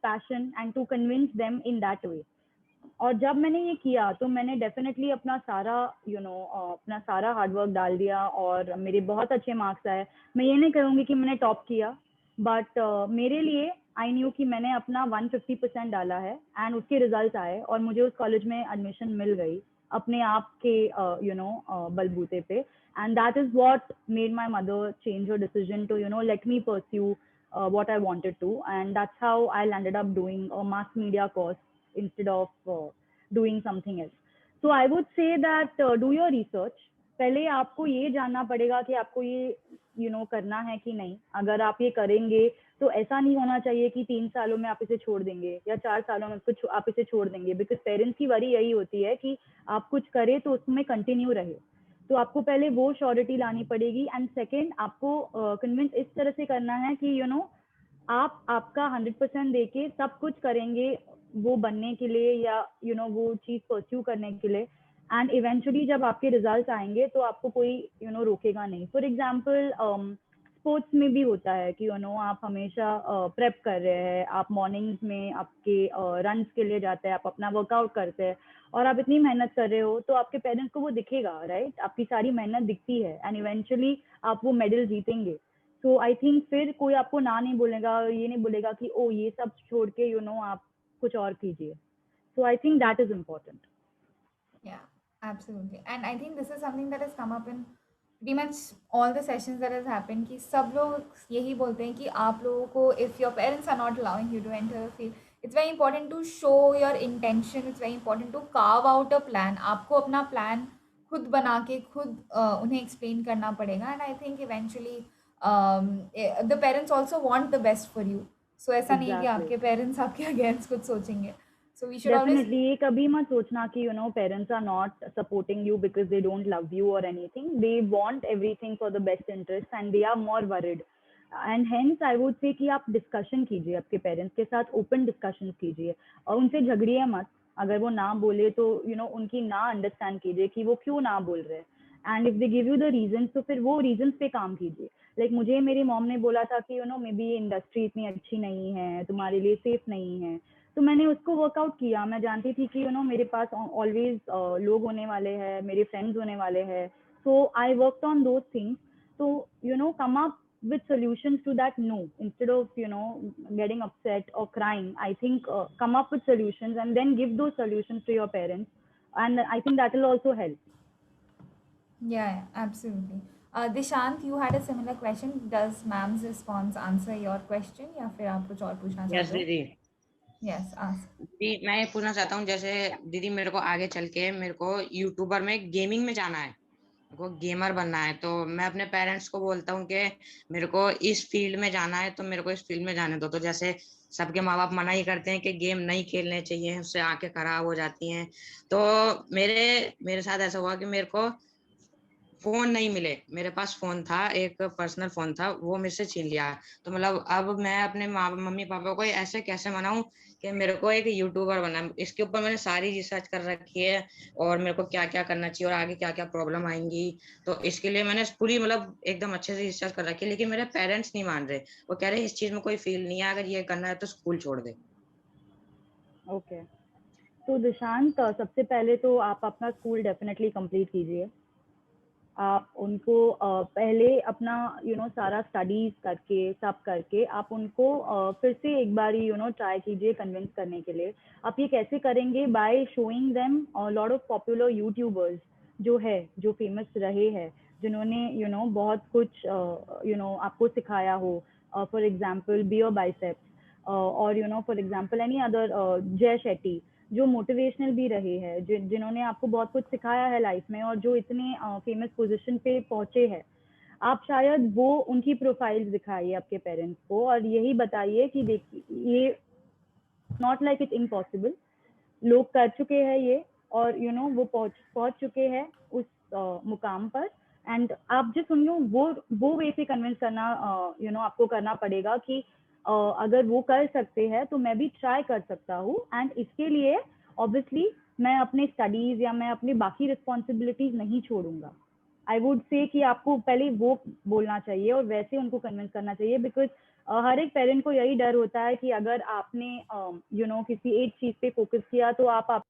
passion and to convince them in that way. और जब मैंने ये किया तो मैंने डेफिनेटली अपना सारा अपना सारा हार्डवर्क डाल दिया, और मेरे बहुत अच्छे मार्क्स आए। मैं ये नहीं कहूँगी कि मैंने टॉप किया, बट मेरे लिए आई न्यू कि मैंने अपना 150% डाला है, एंड उसके रिजल्ट आए और मुझे उस कॉलेज में एडमिशन मिल गई अपने आप के बलबूते पे। And that is what made my mother change her decision to let me pursue what I wanted to, and that's how I landed up doing a mass media course instead of doing something else. So I would say that do your research. पहले आपको ये जानना पड़ेगा कि आपको ये करना है कि नहीं। अगर आप ये करेंगे तो ऐसा नहीं होना चाहिए कि 3 सालों में आप इसे छोड़ देंगे या 4 सालों में आप इसे छोड़ देंगे, बिकॉज पेरेंट्स की वरी यही होती है कि आप कुछ करें तो उसमें कंटिन्यू रहे। तो आपको पहले वो श्योरिटी लानी पड़ेगी, एंड सेकेंड आपको कन्विंस इस तरह से करना है कि आप आपका 100% देके सब कुछ करेंगे वो बनने के लिए, या वो चीज़ परस्यू करने के लिए। एंड इवेंचुअली जब आपके रिजल्ट आएंगे तो आपको कोई रोकेगा नहीं। फॉर एग्जाम्पल स्पोर्ट्स में भी होता है कि आप हमेशा प्रेप कर रहे हैं, आप मॉर्निंग्स में आपके रन्स के लिए जाते हैं, आप अपना वर्कआउट करते हैं, और आप इतनी मेहनत कर रहे हो, तो आपके पेरेंट्स को वो दिखेगा, राइट? आपकी सारी मेहनत दिखती है, एंड इवेंचुअली आप वो मेडल जीतेंगे। तो आई थिंक फिर कोई आपको ना नहीं बोलेगा, ये नहीं बोलेगा कि ओ ये सब छोड़ के आप कुछ और कीजिए। So I think that is important. Yeah, absolutely. And I think this is something that has come up in pretty much all the sessions that has happened कि सब लोग यही बोलते हैं कि आप लोगों को, if your parents are not allowing you to enter a field, it's very important to show your intention, it's very important to carve out a plan. आपको अपना plan खुद बना के खुद उन्हें explain करना पड़ेगा, and I think eventually the parents also want the best for you. So ऐसा नहीं है कि Exactly. आपके parents आपके against कुछ सोचेंगे. So we should always Definitely, ये कभी मत सोचना कि parents are not supporting you because they don't love you or anything. They want everything for the best interest and they are more worried. And hence I would say कि आप discussion कीजिए आपके parents के साथ, open discussion कीजिए, और उनसे झगड़िए मत। अगर वो ना बोले तो उनकी ना understand कीजिए कि वो क्यों ना बोल रहे हैं, and if they give you the reasons तो फिर वो reasons पे काम कीजिए। लाइक मुझे मेरी मॉम ने बोला था कि मे बी ये इंडस्ट्री इतनी अच्छी नहीं है, तुम्हारे लिए सेफ नहीं है, तो मैंने उसको वर्कआउट किया। मैं जानती थी कि मेरे पास ऑलवेज लोग होने वाले हैं, मेरे फ्रेंड्स होने वाले हैं, so I worked on those things. तो come up with solutions to that no, instead of getting upset or crying, I think come up with solutions and then give those solutions to your parents, and I think that will also help. Yeah, absolutely. Dishant, you had a similar question. Does ma'am's response answer your question या फिर आप कुछ और पूछना yes चाहते हो? दीदी Yes, ask. दीदी मैं ये पूछना चाहता हूँ, जैसे दीदी मेरे को आगे चल के मेरे को यूट्यूबर में गेमिंग में जाना है, को गेमर बनना है, तो मैं अपने पेरेंट्स को बोलता हूँ कि मेरे को इस फील्ड में जाना है, तो मेरे को इस फील्ड में जाने दो। तो जैसे सबके माँ बाप मना ही करते हैं कि गेम नहीं खेलने चाहिए, उससे आंखें खराब हो जाती हैं। तो मेरे मेरे साथ ऐसा हुआ कि मेरे को फोन नहीं मिले। मेरे पास फोन था, एक पर्सनल फोन था, वो मेरे से छीन लिया। तो मतलब अब मैं अपने मम्मी पापा को ऐसे कैसे मनाऊं कि मेरे को एक यूट्यूबर बनना है। इसके ऊपर मैंने सारी रिसर्च कर रखी है और मेरे को क्या क्या करना चाहिए और आगे क्या क्या प्रॉब्लम आएंगी। तो इसके लिए मैंने पूरी मतलब एकदम अच्छे से रिसर्च कर रखी है, लेकिन मेरे पेरेंट्स नहीं मान रहे। वो कह रहे इस चीज में कोई फील नहीं है, अगर ये करना है तो स्कूल छोड़ दे। ओके, तो दिशांत, सबसे पहले तो आप अपना स्कूल डेफिनेटली कंप्लीट कीजिए। आप उनको पहले अपना सारा स्टडीज करके सब करके आप उनको फिर से एक बार ट्राई कीजिए कन्विंस करने के लिए। आप ये कैसे करेंगे? By showing them lot of popular YouTubers जो फेमस रहे हैं, जिन्होंने बहुत कुछ आपको सिखाया हो। फॉर एग्जाम्पल बियर बाइसेप्स, और फॉर एग्जाम्पल एनी अदर, जय शेट्टी, जो मोटिवेशनल भी रहे हैं, जिन्होंने आपको बहुत कुछ सिखाया है लाइफ में और जो इतने फेमस पोजीशन पे पहुंचे हैं। आप शायद वो उनकी प्रोफाइल्स दिखाइए आपके पेरेंट्स को और यही बताइए कि देखिए, ये नॉट लाइक इट इम्पॉसिबल, लोग कर चुके हैं ये, और वो पहुंच चुके हैं उस मुकाम पर। एंड आप जिस वो वे से कन्विंस करना आपको करना पड़ेगा कि अगर वो कर सकते हैं तो मैं भी ट्राई कर सकता हूँ। एंड इसके लिए ऑब्वियसली मैं अपने स्टडीज या मैं अपनी बाकी रिस्पॉन्सिबिलिटीज नहीं छोड़ूंगा। आई वुड से कि आपको पहले वो बोलना चाहिए और वैसे उनको कन्विंस करना चाहिए, बिकॉज हर एक पेरेंट को यही डर होता है कि अगर आपने किसी एक चीज पे फोकस किया तो आप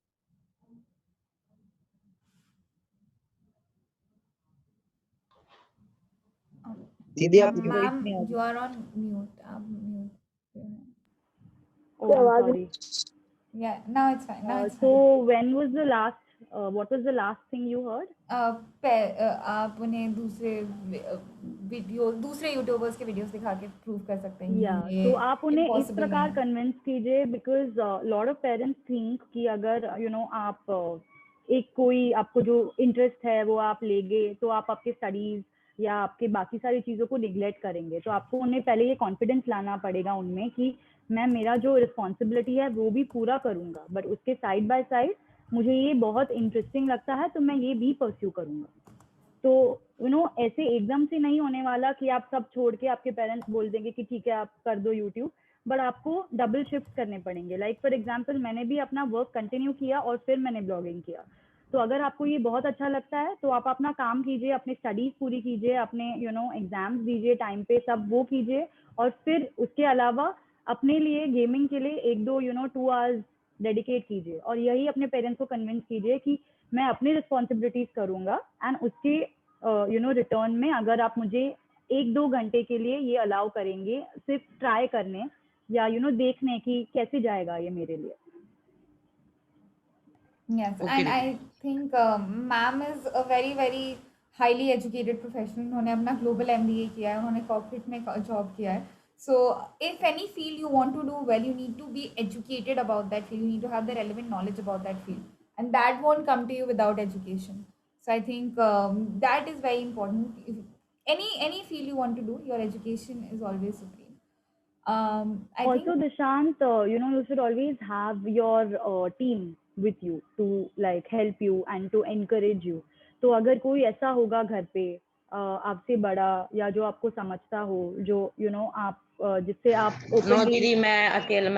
दीदी आपकी वॉइस मैम नहीं आ रही। यू आर ऑन म्यूट, आप mute. Sorry. Yeah, now it's fine, now it's So fine. when was the last what was the last thing you heard? आप उन्हें दूसरे यूट्यूबर्स के वीडियोस दिखा के प्रूव कर सकते हैं या कि ये तो आप उन्हें इस इम्पॉसिबल नहीं प्रकार है। कन्विंस कीजिए, because lot of parents think कि अगर आप एक कोई आपको जो इंटरेस्ट है वो आप लेंगे तो आप आपके स्टडीज या आपके बाकी सारी चीज़ों को निगलेक्ट करेंगे। तो आपको उन्हें पहले ये कॉन्फिडेंस लाना पड़ेगा उनमें कि मैं मेरा जो रिस्पॉन्सिबिलिटी है वो भी पूरा करूँगा, बट उसके साइड बाय साइड मुझे ये बहुत इंटरेस्टिंग लगता है तो मैं ये भी परस्यू करूँगा। तो ऐसे एकदम से नहीं होने वाला कि आप सब छोड़ के आपके पेरेंट्स बोल देंगे कि ठीक है आप कर दो यूट्यूब, बट आपको डबल शिफ्ट करने पड़ेंगे। लाइक फॉर एग्जांपल मैंने भी अपना वर्क कंटिन्यू किया और फिर मैंने ब्लॉगिंग किया। तो अगर आपको ये बहुत अच्छा लगता है तो आप अपना काम कीजिए, अपनी स्टडीज पूरी कीजिए, अपने एग्जाम्स दीजिए टाइम पे, सब वो कीजिए, और फिर उसके अलावा अपने लिए गेमिंग के लिए 1-2 2 आवर्स डेडिकेट कीजिए और यही अपने पेरेंट्स को कन्विंस कीजिए कि मैं अपनी रिस्पॉन्सिबिलिटीज करूंगा एंड उसके रिटर्न में अगर आप मुझे 1-2 घंटे के लिए ये अलाउ करेंगे सिर्फ ट्राई करने या देखने की कैसे जाएगा ये मेरे लिए। Yes, ओके and दीदी। I think ma'am is a very highly educated professional. उन्होंने अपना global MBA किया है, उन्होंने corporate में job किया है. So if any field you want to do well, you need to be educated about that field. You need to have the relevant knowledge about that field, and that won't come to you without education. So I think that is very important. If any field you want to do, your education is always supreme. I Also, think Dishant, you should always have your team with you to like help you and to encourage you. तो अगर कोई ऐसा होगा घर पे आपसे बड़ा या जो आपको समझता हो, जो आप जिससे आप नो ओपनली दीदी, मैं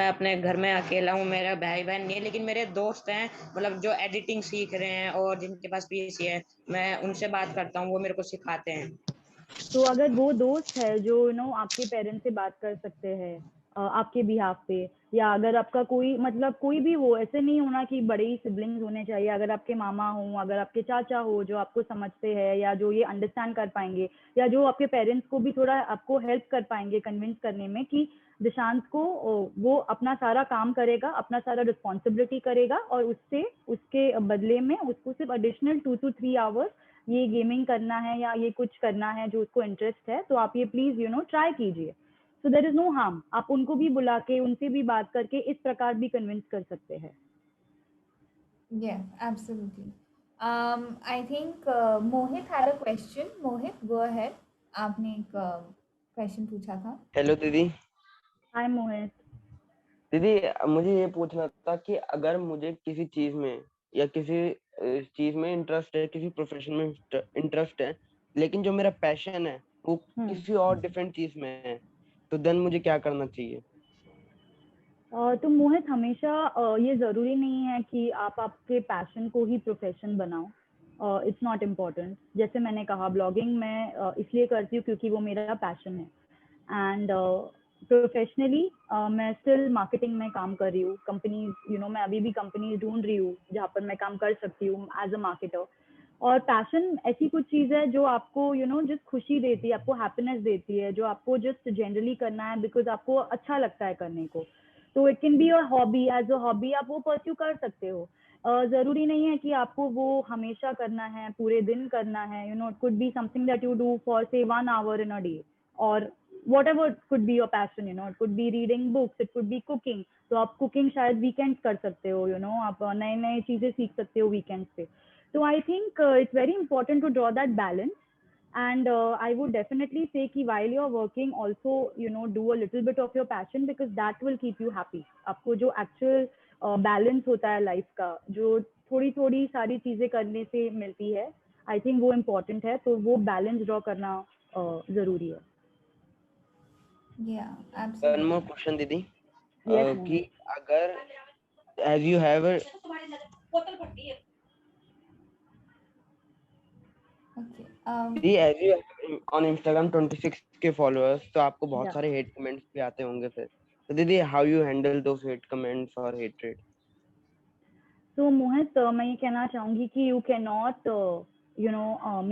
अपने घर में अकेला हूँ, मेरा भाई बहन नहीं है, लेकिन मेरे दोस्त हैं, मतलब जो एडिटिंग सीख रहे हैं और जिनके पास पीसी है, मैं उनसे बात करता हूँ, वो मेरे को सिखाते हैं। तो अगर वो दोस्त है जो आपके पेरेंट्स से बात कर सकते हैं आपके बिहाफ पे, या अगर आपका कोई मतलब कोई भी हो, ऐसे नहीं होना कि बड़े ही सिबलिंग्स होने चाहिए, अगर आपके मामा हो, अगर आपके चाचा हो जो आपको समझते हैं या जो ये अंडरस्टैंड कर पाएंगे या जो आपके पेरेंट्स को भी थोड़ा आपको हेल्प कर पाएंगे कन्विंस करने में कि दिशांत को वो अपना सारा काम करेगा, अपना सारा रिस्पॉन्सिबिलिटी करेगा और उससे उसके बदले में उसको सिर्फ एडिशनल 2 to 3 आवर्स ये गेमिंग करना है या ये कुछ करना है जो उसको इंटरेस्ट है, तो आप ये प्लीज ट्राई कीजिए। So there is no harm. आप उनको भी बुला के उनसे भी बात करके इस प्रकार भी कन्विंस कर सकते हैं। yeah, absolutely. I think Mohit had a question. Mohit, go ahead. आपने एक क्वेश्चन पूछा था. हेलो दीदी. Hi Mohit. दीदी मुझे ये पूछना था कि अगर मुझे किसी चीज में या किसी चीज में इंटरेस्ट है, किसी प्रोफेशन में इंटरेस्ट है, लेकिन जो मेरा पैशन है वो किसी और डिफरेंट चीज में है, तो देन मुझे क्या करना चाहिए? तो मोहित हमेशा ये ज़रूरी नहीं है कि आप आपके पैशन को ही प्रोफेशन बनाओ. It's not important. जैसे मैंने कहा ब्लॉगिंग मैं इसलिए करती हूँ क्योंकि वो मेरा पैशन है. एंड प्रोफेशनली मैं स्टिल मार्केटिंग में काम कर रही हूँ. कंपनीज मैं अभी भी कंपनीज ढूंढ रही हूँ जहाँ पर मैं काम कर सकती हूँ एज अ मार्केटर. और पैशन ऐसी कुछ चीज़ है जो आपको जस्ट खुशी देती है, आपको हैप्पीनेस देती है, जो आपको जस्ट जनरली करना है बिकॉज आपको अच्छा लगता है करने को. तो it can be your hobby. As a hobby आप वो परस्यू कर सकते हो. ज़रूरी नहीं है कि आपको वो हमेशा करना है, पूरे दिन करना है. It could be something that you do for से 1 hour इन अ डे. और whatever could be your passion. It could be reading books, it could be cooking. तो आप कुकिंग शायद वीकेंड कर सकते हो. आप नए नए चीज़ें सीख सकते हो वीकेंड्स पे. So I think it's very important to draw that balance. And I would definitely say कि while you're working also do a little bit of your passion because that will keep you happy. आपको जो actual balance होता है life का, जो थोड़ी थोड़ी सारी चीजें करने से मिलती है, I think वो important है. तो वो balance draw करना जरूरी है. Yeah, one absolutely. More question दीदी. Yes, कि Mohit. अगर एज यू हैव Okay. दीदी, एज यू ऑन इंस्टाग्राम 26 के फॉलोअर्स, तो आपको बहुत Yeah. सारे हेट कमेंट्स भी आते होंगे फिर. तो दीदी how you handle those hate comments और हेट्रेड? तो मोहित मैं ये कहना चाहूंगी कि you can not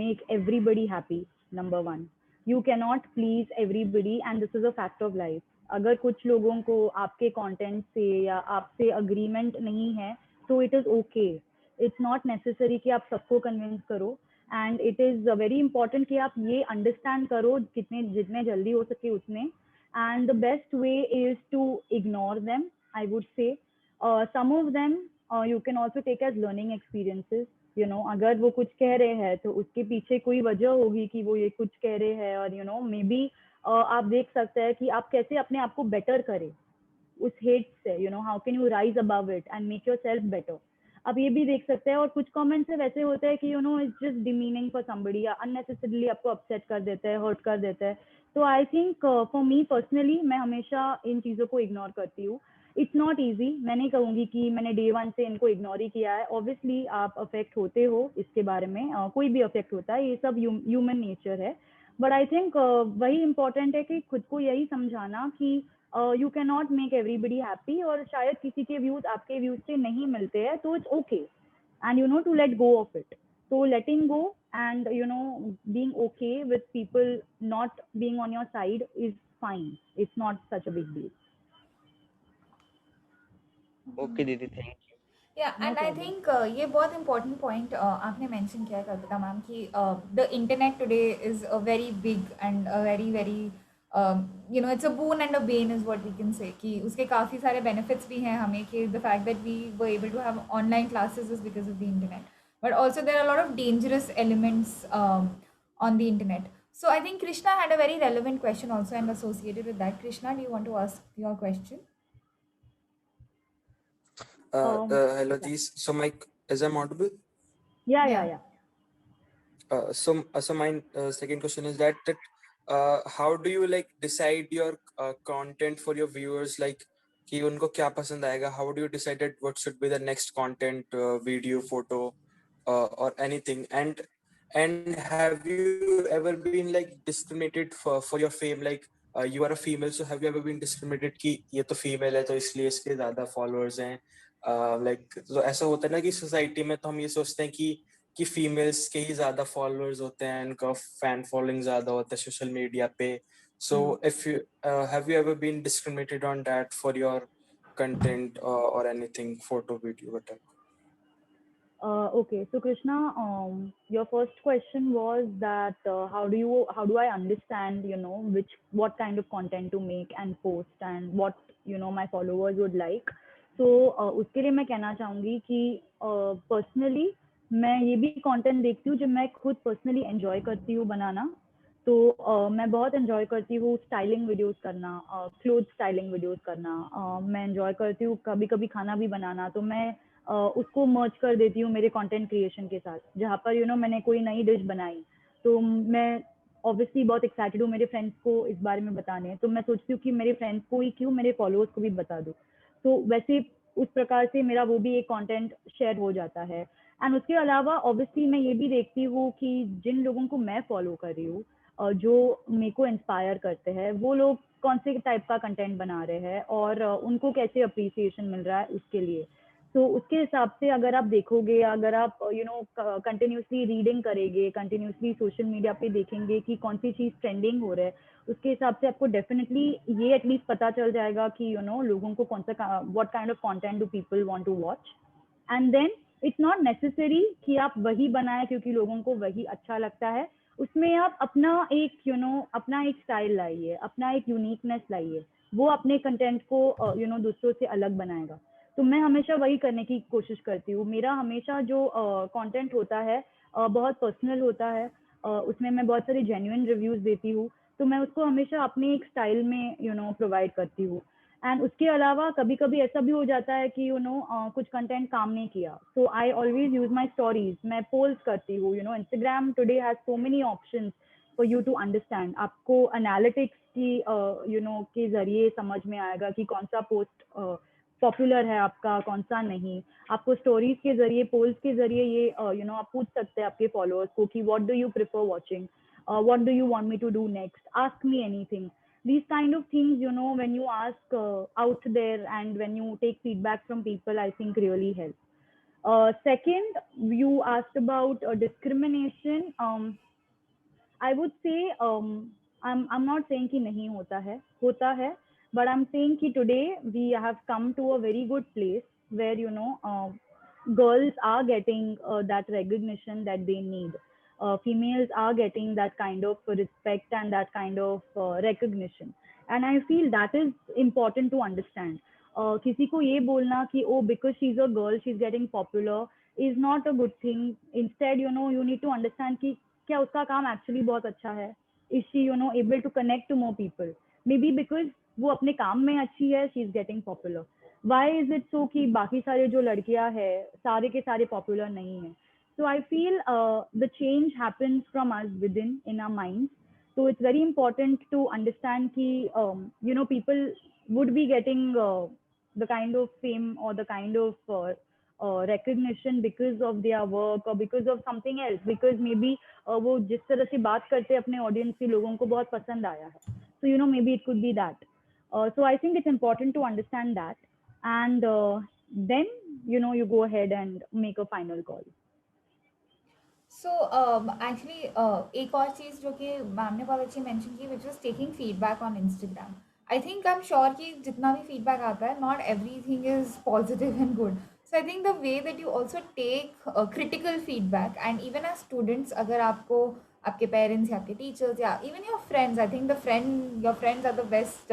make everybody happy. Number one, you can not please everybody and this is a fact of life. अगर कुछ लोगों को आपके कंटेंट से या आपसे अग्रीमेंट नहीं है तो it is okay. It's not necessary कि आप सबको कन्विंस करो. And it is very important कि आप ये अंडरस्टैंड करो जितने जल्दी हो सके उतने. And the best way is to ignore them, I would say. some of them you can also take as learning experiences. अगर वो कुछ कह रहे हैं तो उसके पीछे कोई वजह होगी कि वो ये कुछ कह रहे हैं. और मे बी आप देख सकते हैं कि आप कैसे अपने आप को बेटर करें उस हेट से. How can you rise above it and make your self better. आप ये भी देख सकते हैं. और कुछ कमेंट्स वैसे होते हैं कि it's just demeaning for somebody या अननेसेसरीली आपको अपसेट कर देते हैं, हर्ट कर देते हैं. तो I think for me personally मैं हमेशा इन चीज़ों को इग्नोर करती हूँ. It's not easy. मैं नहीं कहूँगी कि मैंने डे वन से इनको इग्नोर ही किया है. ऑब्वियसली आप अफेक्ट होते हो इसके बारे में. कोई भी अफेक्ट होता है, ये सब ह्यूमन नेचर है. बट आई थिंक वही इम्पोर्टेंट है कि खुद को यही समझाना कि you can not make everybody happy. और शायद किसी के व्यूज आपके व्यूज से नहीं मिलते हैं तो it's okay. And to let go of it. So letting go and being okay with people not being on your side is fine. It's not such a big deal. Okay दीदी, thank you. Yeah, No and I problem. think ये बहुत important point आपने mention किया है कल्पिता ma'am कि the internet today is a very big and a very very it's a boon and a bane is what we can say कि उसके काफ़ी सारे benefits भी हैं हमें कि the fact that we were able to have online classes is because of the internet, but also there are a lot of dangerous elements on the internet. So I think Krishna had a very relevant question also and associated with that. Krishna, do you want to ask your question? Hello, Yeah. these. So, Mike, is I'm audible? Yeah. So my second question is that how do you like decide your content for your viewers? Like, कि उनको क्या पसंद आएगा? How do you decide that what should be the next content, video, photo, or anything? And have you ever been like discriminated for your fame? Like, you are a female, so have you ever been discriminated कि ये तो female है तो इसलिए इसके ज़्यादा followers हैं? Like, तो ऐसा होता है ना कि society में तो हम ये सोचते हैं कि फीमेल्स के ही ज्यादा फॉलोअर्स होते हैं, इनका फैन फॉलोइंग ज्यादा होता है सोशल मीडिया पे. So if you have you ever been discriminated on that for your content और एनीथिंग, photo, video, whatever? Okay, so Krishna, your first question was that how do I understand what kind of content to make and post and what my followers would like. So उसके लिए मैं कहना चाहूँगी कि personally मैं ये भी content देखती हूँ जो मैं खुद पर्सनली एंजॉय करती हूँ बनाना। तो मैं बहुत एंजॉय करती हूँ स्टाइलिंग वीडियोस करना, क्लोथ स्टाइलिंग वीडियोस करना। मैं एंजॉय करती हूँ कभी कभी खाना भी बनाना, तो मैं उसको मर्ज कर देती हूँ मेरे कंटेंट क्रिएशन के साथ। जहाँ पर मैंने कोई नई डिश बनाई तो मैं ऑब्वियसली बहुत एक्साइटेड हूँ मेरे फ्रेंड्स को इस बारे में बताने, तो मैं सोचती हूँ कि मेरे फ्रेंड्स को ही क्यों, मेरे फॉलोअर्स को भी बता दूँ। तो वैसे उस प्रकार से मेरा वो भी एक कंटेंट शेयर हो जाता है। एंड उसके अलावा ऑब्वियसली मैं ये भी देखती हूँ कि जिन लोगों को मैं फॉलो कर रही हूँ, जो मेरे को इंस्पायर करते हैं, वो लोग कौन से टाइप का कंटेंट बना रहे हैं और उनको कैसे अप्रिसिएशन मिल रहा है उसके लिए। तो उसके हिसाब से अगर आप देखोगे, अगर आप कंटिन्यूसली रीडिंग करेंगे, कंटिन्यूसली सोशल मीडिया पे देखेंगे कि कौन सी चीज़ ट्रेंडिंग हो रहा है, उसके हिसाब से आपको डेफिनेटली ये एटलीस्ट पता चल जाएगा कि लोगों को कौन सा, what kind of content do people want to watch. And then it's not necessary कि आप वही बनाए क्योंकि लोगों को वही अच्छा लगता है। उसमें आप अपना एक अपना एक स्टाइल लाइए, अपना एक यूनिकनेस लाइए, वो अपने कंटेंट को दूसरों से अलग बनाएगा। तो मैं हमेशा वही करने की कोशिश करती हूँ। मेरा हमेशा जो कंटेंट होता है बहुत पर्सनल होता है। उसमें मैं बहुत सारे जेन्युइन रिव्यूज देती हूँ, तो मैं उसको हमेशा अपने एक स्टाइल में प्रोवाइड करती हूँ। एंड उसके अलावा कभी कभी ऐसा भी हो जाता है कि कुछ कंटेंट काम नहीं किया, so I always use my stories, मैं पोल्स करती हूँ। Instagram today has so many options for you to understand. आपको एनालिटिक्स की के जरिए समझ में आएगा कि कौन सा पोस्ट पॉपुलर है आपका, कौन सा नहीं। आपको स्टोरीज के जरिए, पोल्स के जरिए ये आप पूछ सकते हैं आपके फॉलोअर्स को कि what do you prefer watching, what do you want me to do next, ask me anything. These kind of things, when you ask out there and when you take feedback from people, I think really help. Second, you asked about discrimination. I would say I'm not saying कि नहीं होता है, but I'm saying कि today we have come to a very good place where girls are getting that recognition that they need. Females are getting that kind of respect and that kind of recognition, and I feel that is important to understand. किसी को ये बोलना कि oh because she's a girl she's getting popular is not a good thing. Instead, you need to understand कि क्या उसका काम actually बहुत अच्छा है, is she able to connect to more people, maybe because वो अपने काम में अच्छी है, she is getting popular. Why is it so कि बाकी सारे जो लड़कियां हैं सारे के सारे पॉपुलर नहीं है? So I feel the change happens from us within our mind. So it's very important to understand कि people would be getting the kind of fame or the kind of recognition because of their work or because of something else, because maybe वो जिस तरह से बात करते हैं अपने audience के लोगों को बहुत पसंद आया है, so maybe it could be that. So I think it's important to understand that, and then you go ahead and make a final call. So actually एक और चीज़ जो कि मैम ने बहुत अच्छी मेंशन की, which was taking feedback on Instagram. I think I am sure कि जितना भी फीडबैक आता है, not everything is positive and good. So I think the way that you also take critical feedback, and even as students, अगर आपको आपके parents या आपके टीचर्स या even your friends, I think your friends are the best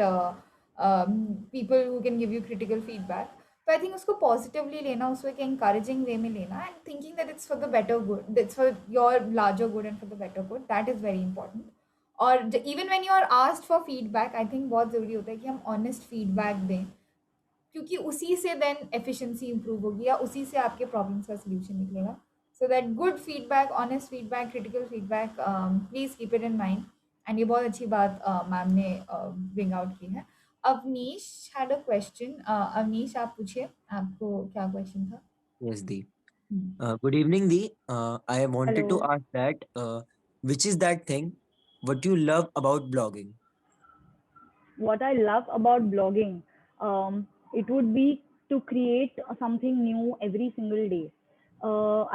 people who can give you critical feedback. तो I think उसको positively लेना, उसको एक encouraging वे में लेना, and thinking that it's for the better good, it's for your larger good and for the better good, that is very important. और even when you are asked for feedback, I think बहुत ज़रूरी होता है कि हम honest feedback दें, क्योंकि उसी से देन एफिशिएंसी इंप्रूव होगी या उसी से आपके प्रॉब्लम्स का सोल्यूशन निकलेगा। So that good feedback, honest feedback, critical feedback, please keep it in mind. And ये बहुत अच्छी बात मैम ने ब्रिंग आउट की है। Avnish had a question. Avnish, आप पूछिए, आपको क्या क्वेश्चन था? Yes, Dee. Good evening, Dee. I wanted to Hello. ask that which is that thing what you love about blogging? What I love about blogging, it would be to create something new every single day.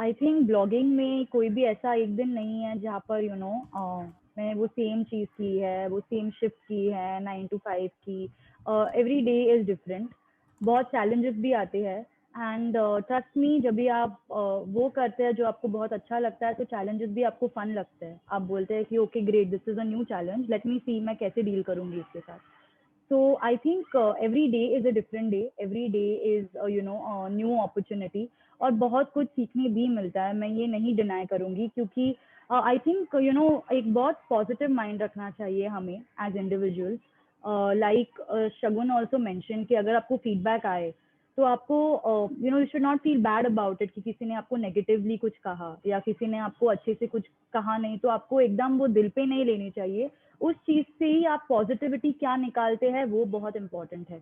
I think blogging में कोई भी ऐसा एक दिन नहीं है जहाँ पर मैंने वो सेम चीज़ की है, वो सेम शिफ्ट की है 9 to 5 की। Every day is different. बहुत चैलेंजेस भी आते हैं, एंड ट्रस्ट मी, जब भी आप वो करते हैं जो आपको बहुत अच्छा लगता है, तो चैलेंजेस भी आपको फन लगते हैं। आप बोलते हैं कि okay great, this is a new challenge, let me see मैं कैसे डील करूंगी इसके साथ। So I think every day is a different day. Every day is a new opportunity. और बहुत कुछ सीखने भी मिलता है, मैं ये नहीं डिनाई करूँगी, क्योंकि आई थिंक यू नो एक बहुत पॉजिटिव माइंड रखना चाहिए हमें एज इंडिविजुअल. लाइक शगुन ऑल्सो मेंशन कि अगर आपको फीडबैक आए तो आपको you know you should not feel bad about it कि किसी ने आपको नेगेटिवली कुछ कहा या किसी ने आपको अच्छे से कुछ कहा नहीं, तो आपको एकदम वो दिल पे नहीं लेनी चाहिए. उस चीज से ही आप पॉजिटिविटी क्या निकालते हैं वो बहुत इंपॉर्टेंट है.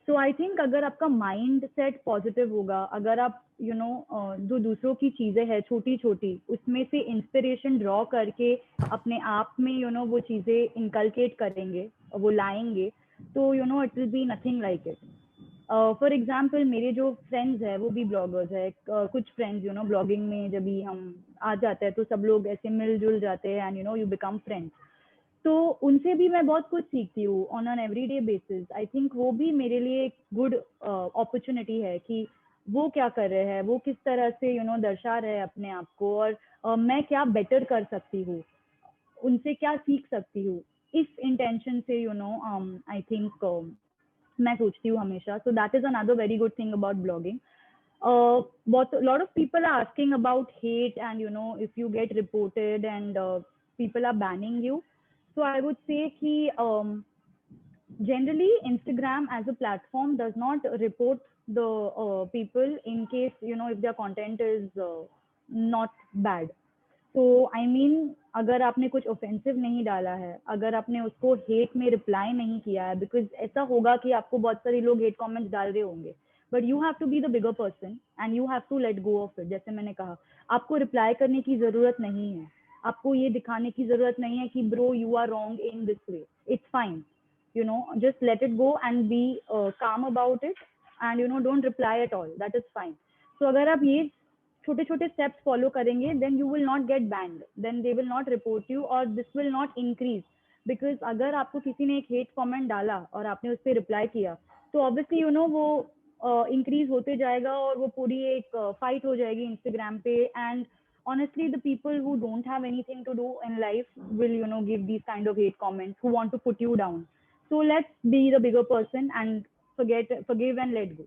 सो आई थिंक अगर आपका माइंड सेट पॉजिटिव होगा, अगर आप यू नो जो दूसरों की चीजें हैं छोटी छोटी उसमें से इंस्पिरेशन ड्रॉ करके अपने आप में यू नो वो चीजें इनकलकेट करेंगे, वो लाएंगे, तो you no it will be nothing like it. For example मेरे जो फ्रेंड्स है वो भी ब्लॉगर्स है. कुछ फ्रेंड्स यू नो ब्लॉगिंग में जब भी हम आ जाते हैं तो सब लोग ऐसे मिलजुल जाते हैं and you no you become friends. तो उनसे भी मैं बहुत कुछ सीखती हूँ on an everyday basis. I think वो भी मेरे लिए एक गुड अपॉर्चुनिटी है कि वो क्या कर रहे हैं, वो किस तरह से यू नो दर्शा रहे हैं अपने आप को, और मैं क्या बेटर कर सकती हूँ, उनसे क्या सीख सकती हूँ, इस इंटेंशन से यू नो आई थिंक मैं सोचती हूँ हमेशा. So that is another very good thing about blogging. But a lot of people are asking about hate and you know if you get reported and people are banning you. So I would say ki generally Instagram as a platform does not report the people in case you know if their content is not bad. तो I mean अगर आपने कुछ offensive नहीं डाला है, अगर आपने उसको हेट में रिप्लाई नहीं किया है, बिकॉज ऐसा होगा कि आपको बहुत सारे लोग हेट कमेंट्स डाल रहे होंगे, but you have to be the bigger person and you have to let go of it. जैसे मैंने कहा, आपको रिप्लाई करने की जरूरत नहीं है, आपको ये दिखाने की जरूरत नहीं है कि bro you are wrong in this way. It's fine, you know just let it go and be calm about it and you know don't reply at all, that is fine. So अगर आप ये छोटे छोटे steps follow करेंगे then you will not get banned, then they will not report you और this will not increase. Because अगर आपको किसी ने एक हेट कमेंट डाला और आपने उस पर रिप्लाई किया तो ऑब्वियसली यू नो वो इंक्रीज होते जाएगा और वो पूरी एक फाइट हो जाएगी इंस्टाग्राम पे. And honestly the people who don't have anything to do in life will you know give these kind of hate comments who want to put you down. So let's be the bigger person and forgive and let go.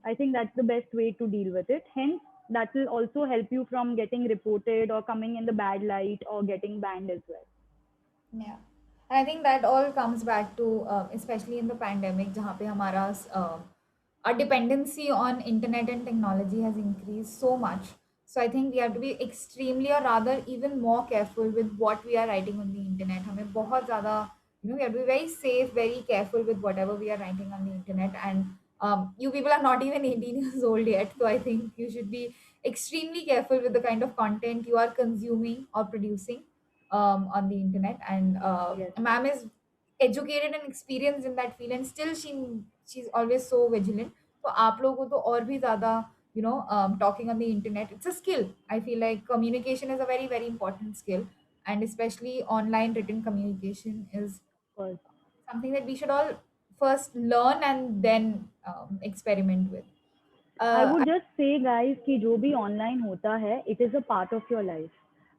I think that's the best way to deal with it. Hence, that will also help you from getting reported or coming in the bad light or getting banned as well. Yeah. And I think that all comes back to, especially in the pandemic, जहाँ पे हमारा our dependency on internet and technology has increased so much. So I think we have to be extremely, or rather even more careful with what we are writing on the internet. हमें बहुत ज़्यादा, you know, we have to be very safe, very careful with whatever we are writing on the internet. And you people are not even 18 years old yet, so I think you should be extremely careful with the kind of content you are consuming or producing on the internet. And Yes. ma'am is educated and experienced in that field, and still she's always so vigilant. तो आप लोगों को तो और भी ज़्यादा you know talking on the internet, it's a skill. I feel like communication is a very very important skill, and especially online written communication is Course. something that we should all first learn and then experiment with. I would just say guys कि जो भी online होता है it is a part of your life.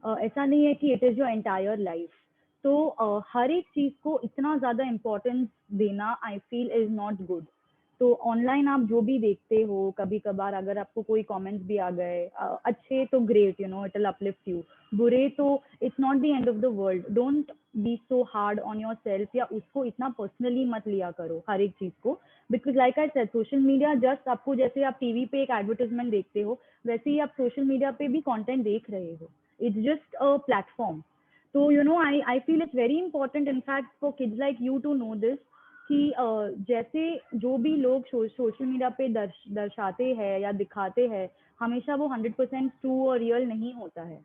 ऐसा नहीं है कि it is your entire life. तो हर एक चीज को इतना ज्यादा इम्पोर्टेंस देना I feel is not good. तो ऑनलाइन आप जो भी देखते हो, कभी कभार अगर आपको कोई कमेंट्स भी आ गए अच्छे तो great, you know it will uplift you. बुरे तो it's not the end of the world. Don't be so hard on your self, या उसको इतना पर्सनली मत लिया करो हर एक चीज को. Because like I said social media just आपको, जैसे आप टीवी पे एक एडवर्टाइजमेंट देखते हो वैसे ही आप सोशल मीडिया पे भी कंटेंट देख रहे हो. It's just a platform. तो you know I feel it's very important in fact for kids like you to know this कि जैसे जो भी लोग सोशल मीडिया पे दर्शाते हैं या दिखाते हैं, हमेशा वो 100% ट्रू और रियल नहीं होता है.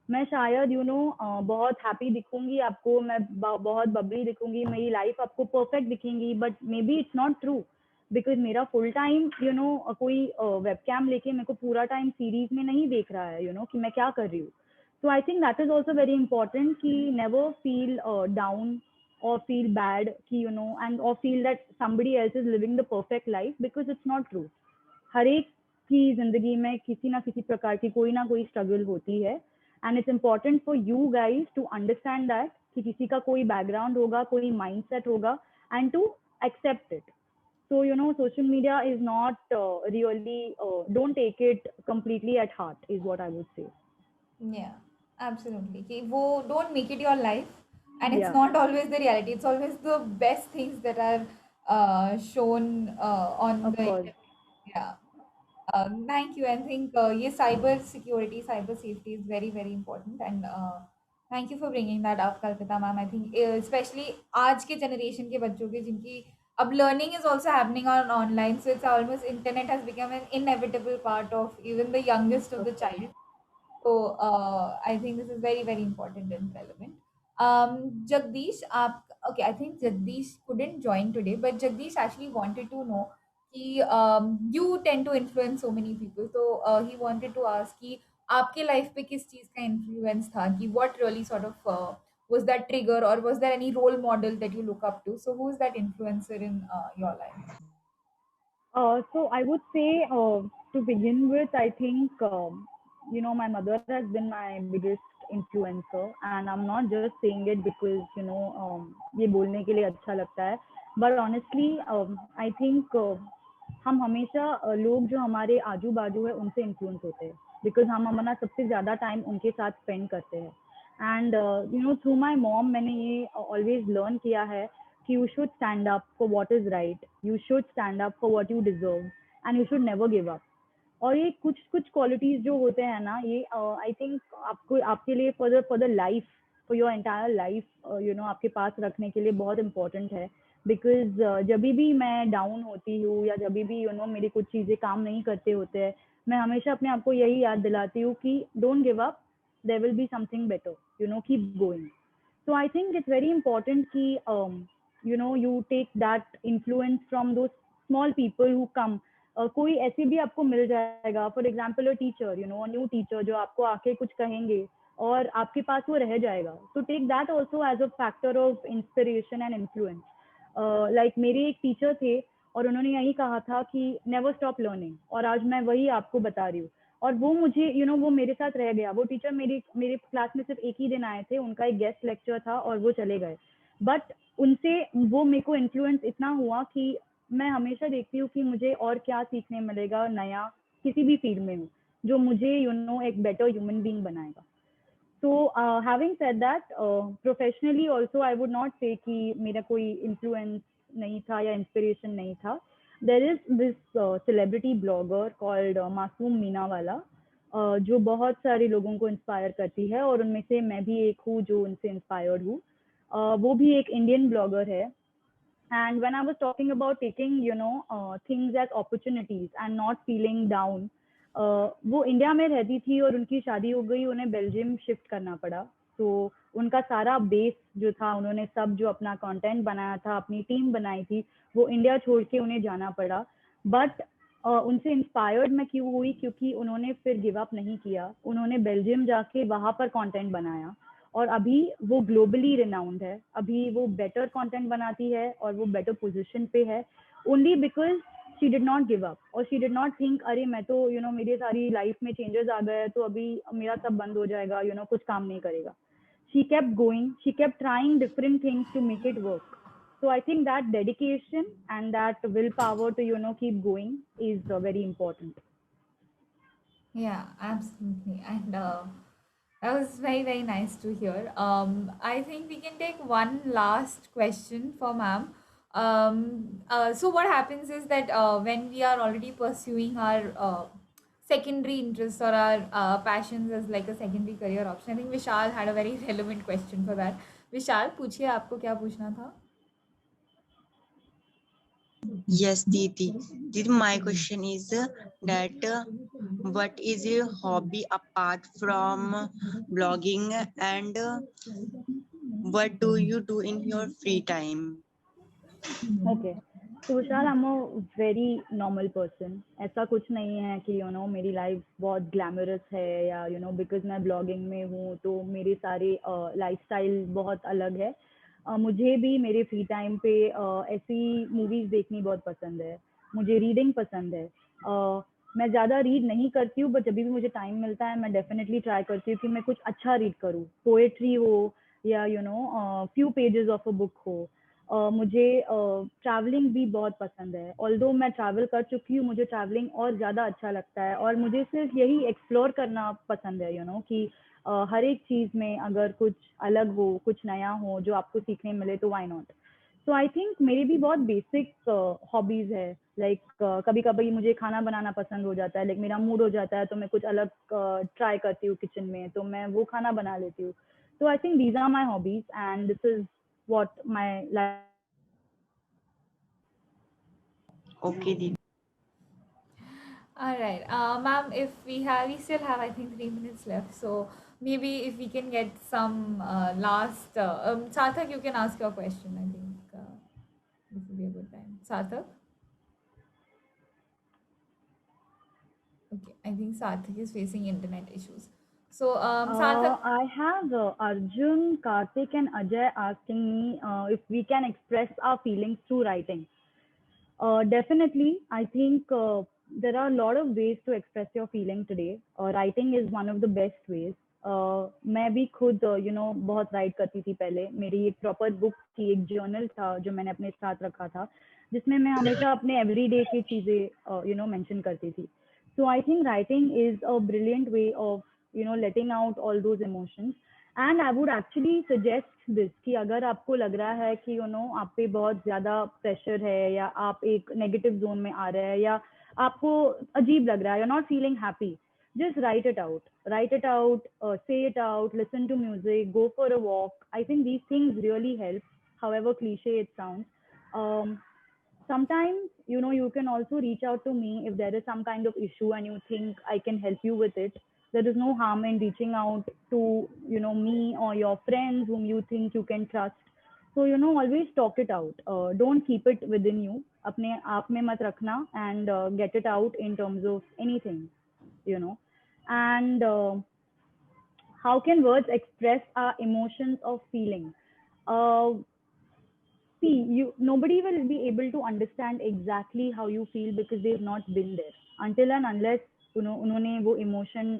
मैं शायद यू नो बहुत हैप्पी दिखूंगी आपको, मैं बहुत बबली दिखूंगी, मेरी लाइफ आपको परफेक्ट दिखेंगी, but may be it's not true. Because मेरा फुल टाइम यू नो कोई वेबकैम लेके मेरे को पूरा टाइम सीरीज में नहीं देख रहा है, यू नो कि मैं क्या कर रही हूँ. So I think that is also very important कि never feel down or feel bad कि you know and or feel that somebody else is living the perfect life, because it's not true. हर एक की जिंदगी में किसी ना किसी प्रकार की कोई ना कोई स्ट्रगल होती है, and it's important for you guys to understand that कि किसी का कोई बैकग्राउंड होगा, कोई माइंडसेट होगा, and to accept it. So, you know, social media is not really, don't take it completely at heart, is what I would say. Yeah, absolutely. कि वो don't make it your life, and it's Yeah, not always the reality. It's always the best things that are shown on of the course. internet. Yeah. Thank you. I think ये cyber security, cyber safety is very very important, and thank you for bringing that up, Kalpita ma'am. I think especially आज के generation के बच्चों के जिनकी अब learning is also happening on online, so it's almost internet has become an inevitable part of even the youngest of the child. So I think this is very, very important and relevant. Jagdish, okay, I think Jagdish couldn't join today, but Jagdish actually wanted to know you tend to influence so many people. So he wanted to ask कि आपके life पे किस चीज़ का influence था कि what really sort of was that trigger, or was there any role model that you look up to? So who is that influencer in your life? So I would say, to begin with, I think, you know, my mother has been my biggest influencer, and I'm not just saying it because, you know, ये बोलने के लिए अच्छा लगता है, but honestly, I think हम हमेशा लोग जो हमारे आजू बाजू है उनसे इन्फ्लुएंस होते हैं, बिकॉज हम अपना सबसे ज़्यादा टाइम उनके साथ स्पेंड करते हैं. And you no, through my mom मैंने ये ऑलवेज लर्न किया है कि you should stand up for what is right, you should stand up for what you deserve, and you should never give up. और ये कुछ कुछ क्वालिटीज जो होते हैं ना, ये आई थिंक आपको आपके लिए for the life, for your entire life, you know, आपके पास रखने के लिए बहुत इंपॉर्टेंट है. बिकॉज जब भी मैं डाउन होती हूँ या जब भी यू नो मेरी कुछ चीज़ें काम नहीं करते होते हैं, मैं हमेशा अपने आप को यही याद दिलाती हूँ कि don't give up, there will be something better, you know, keep going. So I think it's very important कि you know, you take that influence from those small people who come. कोई ऐसे भी आपको मिल जाएगा, for example a teacher, you know, new teacher जो आपको आके कुछ कहेंगे और आपके पास वो रह जाएगा. तो take that also as a factor of inspiration and influence. Like मेरे एक टीचर थे और उन्होंने यही कहा था कि नेवर स्टॉप लर्निंग, और आज मैं वही आपको बता रही हूँ. और वो मुझे यू नो वो मेरे साथ रह गया. वो टीचर मेरे मेरे क्लास में सिर्फ एक ही दिन आए थे, उनका एक गेस्ट लेक्चर था और वो चले गए. बट उनसे वो मेरे को इन्फ्लुएंस इतना हुआ कि मैं हमेशा देखती हूँ कि मुझे और क्या सीखने मिलेगा नया किसी भी फील्ड में हूँ, जो मुझे यू नो एक बेटर ह्यूमन बीइंग बनाएगा. So having said that, professionally also I would not say कि मेरा कोई influence नहीं था या inspiration नहीं था. There is this celebrity blogger called मासूम मीनावाला, जो बहुत सारे लोगों को इंस्पायर करती है और उनमें से मैं भी एक हूँ जो उनसे इंस्पायर्ड हूँ. वो भी एक इंडियन ब्लॉगर है. And when I was talking about taking, you know, things as opportunities and not feeling down, वो इंडिया में रहती थी और उनकी शादी हो गई, उन्हें बेल्जियम शिफ्ट करना पड़ा. तो उनका सारा बेस जो था, उन्होंने सब जो अपना कंटेंट बनाया था, अपनी टीम बनाई थी, वो इंडिया छोड़ के उन्हें जाना पड़ा. बट उनसे इंस्पायर्ड मैं क्यों हुई, क्योंकि उन्होंने फिर गिव अप नहीं किया. उन्होंने बेल्जियम जाके वहाँ पर कंटेंट बनाया और अभी वो ग्लोबली रिनाउंड है. अभी वो बेटर कंटेंट बनाती है और वो बेटर पोजीशन पे है, only because she did not give up और शी डिड नॉट थिंक अरे मैं तो यू नो मेरी सारी लाइफ में चेंजेस आ गए तो अभी मेरा सब बंद हो जाएगा, यू नो, कुछ काम नहीं करेगा. She kept going, she kept trying different things to make it work. So I think that dedication and that willpower to, you know, keep going is very important. Yeah, absolutely. And that was very, very nice to hear. I think we can take one last question for ma'am. So what happens is that when we are already pursuing our secondary interests or our passions as like a secondary career option, I think Vishal had a very relevant question for that. Vishal, पूछिए आपको क्या पूछना था? Yes, Diti. Diti, my question is that what is your hobby apart from blogging, and what do you do in your free time? Okay. So Vishal, I'm a very normal person. ऐसा कुछ नहीं है कि you know मेरी life बहुत glamorous है या you know because मैं ब्लॉगिंग में हूँ तो मेरे सारे लाइफस्टाइल बहुत अलग है. मुझे भी मेरे फ्री टाइम पे ऐसी मूवीज देखनी बहुत पसंद है. मुझे रीडिंग पसंद है. मैं ज़्यादा रीड नहीं करती हूँ, बट जब भी मुझे टाइम मिलता है मैं डेफिनेटली ट्राई करती हूँ कि मैं कुछ अच्छा रीड करूँ. पोएट्री हो या you know few pages of a book हो. मुझे ट्रैवलिंग भी बहुत पसंद है। ऑल्दो मैं ट्रैवल कर चुकी हूँ, मुझे ट्रैवलिंग और ज़्यादा अच्छा लगता है और मुझे सिर्फ यही एक्सप्लोर करना पसंद है, कि हर एक चीज़ में अगर कुछ अलग हो, कुछ नया हो जो आपको सीखने मिले तो why not. So I think मेरी भी बहुत बेसिक हॉबीज है, लाइक कभी कभी मुझे खाना बनाना पसंद हो जाता है, लाइक मेरा मूड हो जाता है तो मैं कुछ अलग ट्राई करती हूँ किचन में, तो मैं वो खाना बना लेती हूँ। So I think these are my hobbies, and this is what my life. Okay, Didi. All right, ma'am. If we still have, I think, 3 minutes left. So maybe if we can get some last, Sarthak, you can ask your question. I think this will be a good time. Sarthak. Okay, I think Sarthak is facing internet issues. So Sarthak. I have Arjun, Karthik, and Ajay asking me if we can express our feelings through writing. Definitely, I think there are a lot of ways to express your feeling today. Writing is one of the best ways. मैं भी खुद बहुत right करती थी पहले। मेरी एक proper book थी, एक जर्नल था जो मैंने अपने साथ रखा था, जिसमें मैं हमेशा अपने एवरीडे की चीज़ें मेंशन करती थी। So I think writing is a brilliant way of letting out all those emotions. And I would actually suggest this कि अगर आपको लग रहा है कि आप पे बहुत ज़्यादा प्रेशर है, या आप एक नेगेटिव जोन में आ रहे हैं, या आपको अजीब लग रहा है, you not feeling happy, just write it out, say it out, listen to music, go for a walk. I think these things really help, however cliche it sounds. Sometimes you can also reach out to me if there is some kind of issue and you think I can help you with it. There is no harm in reaching out to me or your friends whom you think you can trust. So always talk it out. Don't keep it within you. अपने आप में मत रखना, and get it out in terms of anything. And how can words express our emotions or feeling? See, nobody will be able to understand exactly how you feel because they've not been there. Until and unless उन्होंने वो emotion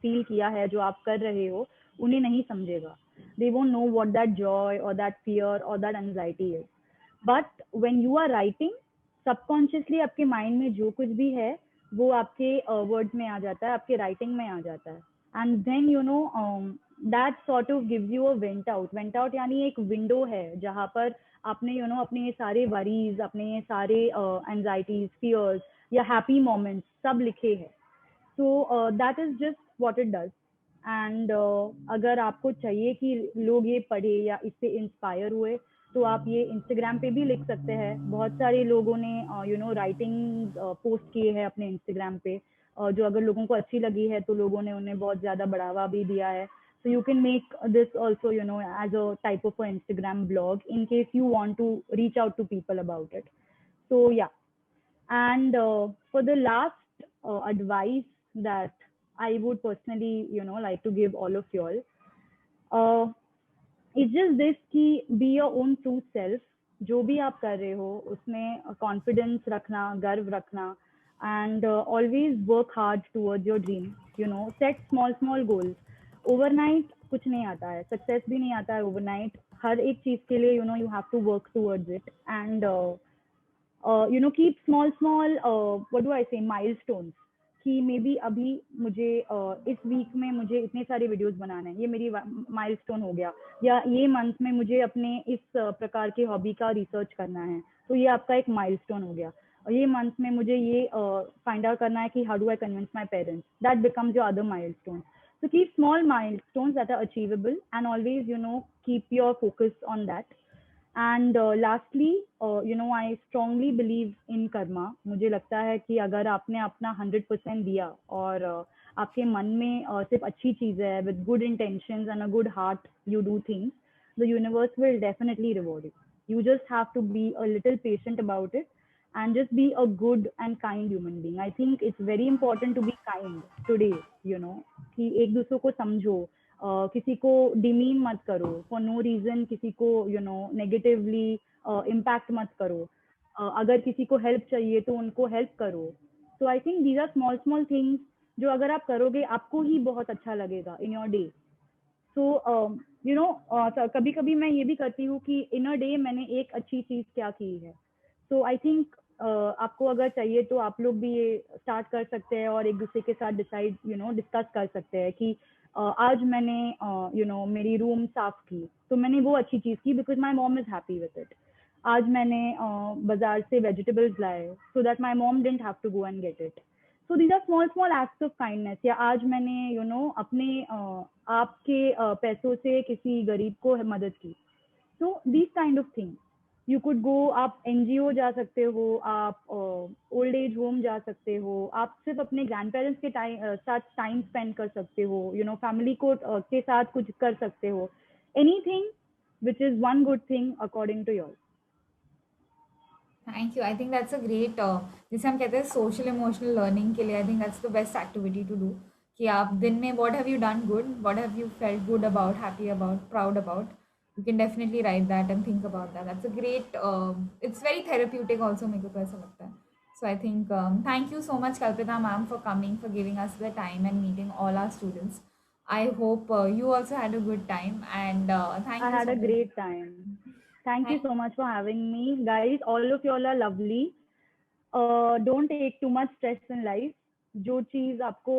feel किया है जो आप कर रहे हो, उन्हें नहीं समझेगा. They won't know what that joy or that fear or that anxiety is. But when you are writing, subconsciously आपके माइंड में जो कुछ भी है वो आपके वर्ड्स में आ जाता है, आपके राइटिंग में आ जाता है. And then that sort of gives you a vent out यानी एक विंडो है जहाँ पर आपने अपने ये सारे वरीज, अपने ये सारे एंजाइटीज, फियर्स या हैप्पी मोमेंट्स सब लिखे हैं. So that is just what it does. And अगर आपको चाहिए कि लोग ये पढ़े या इससे इंस्पायर हुए, तो आप ये इंस्टाग्राम पे भी लिख सकते हैं. बहुत सारे लोगों ने राइटिंग पोस्ट किए हैं अपने इंस्टाग्राम पे, जो अगर लोगों को अच्छी लगी है तो लोगों ने उन्हें बहुत ज़्यादा बढ़ावा भी दिया है. So you can make this also, as a type of an Instagram blog in case you want to reach out to people about it. So yeah. And for the last advice that I would personally, like to give all of y'all, it's just this कि be your own true self. जो भी आप कर रहे हो उसमें confidence रखना, गर्व रखना, and always work hard towards your dream. Set small goals. Overnight कुछ नहीं आता है, सक्सेस भी नहीं आता है ओवरनाइट. हर एक चीज के लिए you have to work towards it, and keep small what do I say milestones, कि मे बी अभी मुझे इस वीक में मुझे इतने सारे वीडियोस बनाने हैं, ये मेरी माइलस्टोन हो गया. या ये मंथ में मुझे अपने इस प्रकार के हॉबी का रिसर्च करना है, तो ये आपका एक माइलस्टोन हो गया. ये मंथ में मुझे ये फाइंड आउट करना है कि how do I convince my parents. That becomes your other milestone. So keep small milestones that are achievable, and always, keep your focus on that. And lastly, I strongly believe in karma. मुझे लगता है कि अगर आपने अपना 100% दिया और आपके मन में सिर्फ अच्छी चीज़ है, with good intentions and a good heart you do things, the universe will definitely reward you. You just have to be a little patient about it and just be a good and kind human being. I think it's very important to be kind today, कि एक दूसरे को समझो, किसी को demean मत करो for no reason, किसी को नेगेटिवली इम्पैक्ट मत करो. अगर किसी को हेल्प चाहिए तो उनको हेल्प करो. So I think these are small things जो अगर आप करोगे आपको ही बहुत अच्छा लगेगा in your day. So you know कभी कभी मैं ये भी करती हूँ कि इन अ डे मैंने एक अच्छी चीज क्या की है. सो आई थिंक आपको अगर चाहिए तो आप लोग भी ये स्टार्ट कर सकते हैं और एक दूसरे के साथ डिस्कस कर सकते हैं कि आज मैंने मेरी रूम साफ की, तो मैंने वो अच्छी चीज की because my mom is happy with it. आज मैंने बाजार से वेजिटेबल्स लाए so that my mom didn't have to go and get it. So these are small small acts of kindness. या आज मैंने अपने आपके पैसों से किसी गरीब को मदद की. So these kind of thing you could go. आप एनजीओ जा सकते हो, आप ओल्ड एज होम जा सकते हो, आप सिर्फ अपने ग्रैंड पेरेंट्स के साथ टाइम स्पेंड कर सकते हो, फैमिली को के साथ कुछ कर सकते हो. Anything which is one good thing according to your. Thank you. I think that's a great, जिसे हम कहते हैं सोशल इमोशनल लर्निंग के लिए, I think that's the best activity to do. कि आप दिन में what have you done good, what have you felt good about, happy about, proud about. You can definitely write that and think about that. That's a great, it's very therapeutic also, मेरे को तो ऐसा लगता है. So I think thank you so much Kalpita ma'am for coming, for giving us the time and meeting all our students. I hope you also had a good time, and thank I you had so a much. great time. Thank you so much for having me. Guys, all of y'all are lovely. Don't take too much stress in life. जो चीज आपको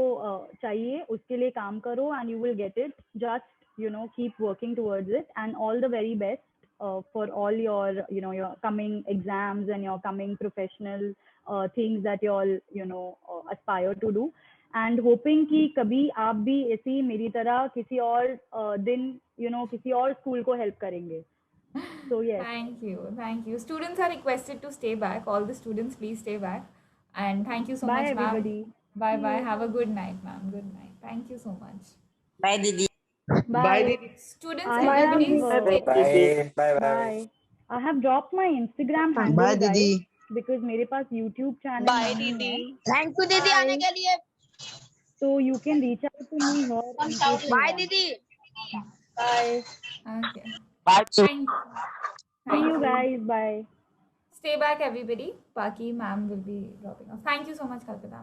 चाहिए उसके लिए काम करो and you will get it. Just keep working towards it, and all the very best for all your your coming exams and your coming professional things that you all aspire to do. And hoping कि कभी आप भी ऐसी मेरी तरह किसी और दिन किसी और स्कूल को हेल्प करेंगे. So yes. Thank you, thank you. Students are requested to stay back. All the students, please stay back. And thank you so Bye much, ma'am. everybody. Bye See bye. you. Have a good night, ma'am. Good night. Thank you so much. Bye, Didi. Bye. Students, I have everybody stay. Bye. Bye. Bye. Bye. I have dropped my Instagram handle, Bye, guys, Didi. because मेरे पास YouTube channel Bye, नहीं है. Didi. Thank you दीदी आने Bye. के लिए. So you can reach out to me here in case you by want. दीदी. Bye. Okay. Bye. Thank you. See you Thank you. guys. Bye. Stay back, everybody. Baki ma'am will be dropping off. Thank you so much, Kalpita ma'am.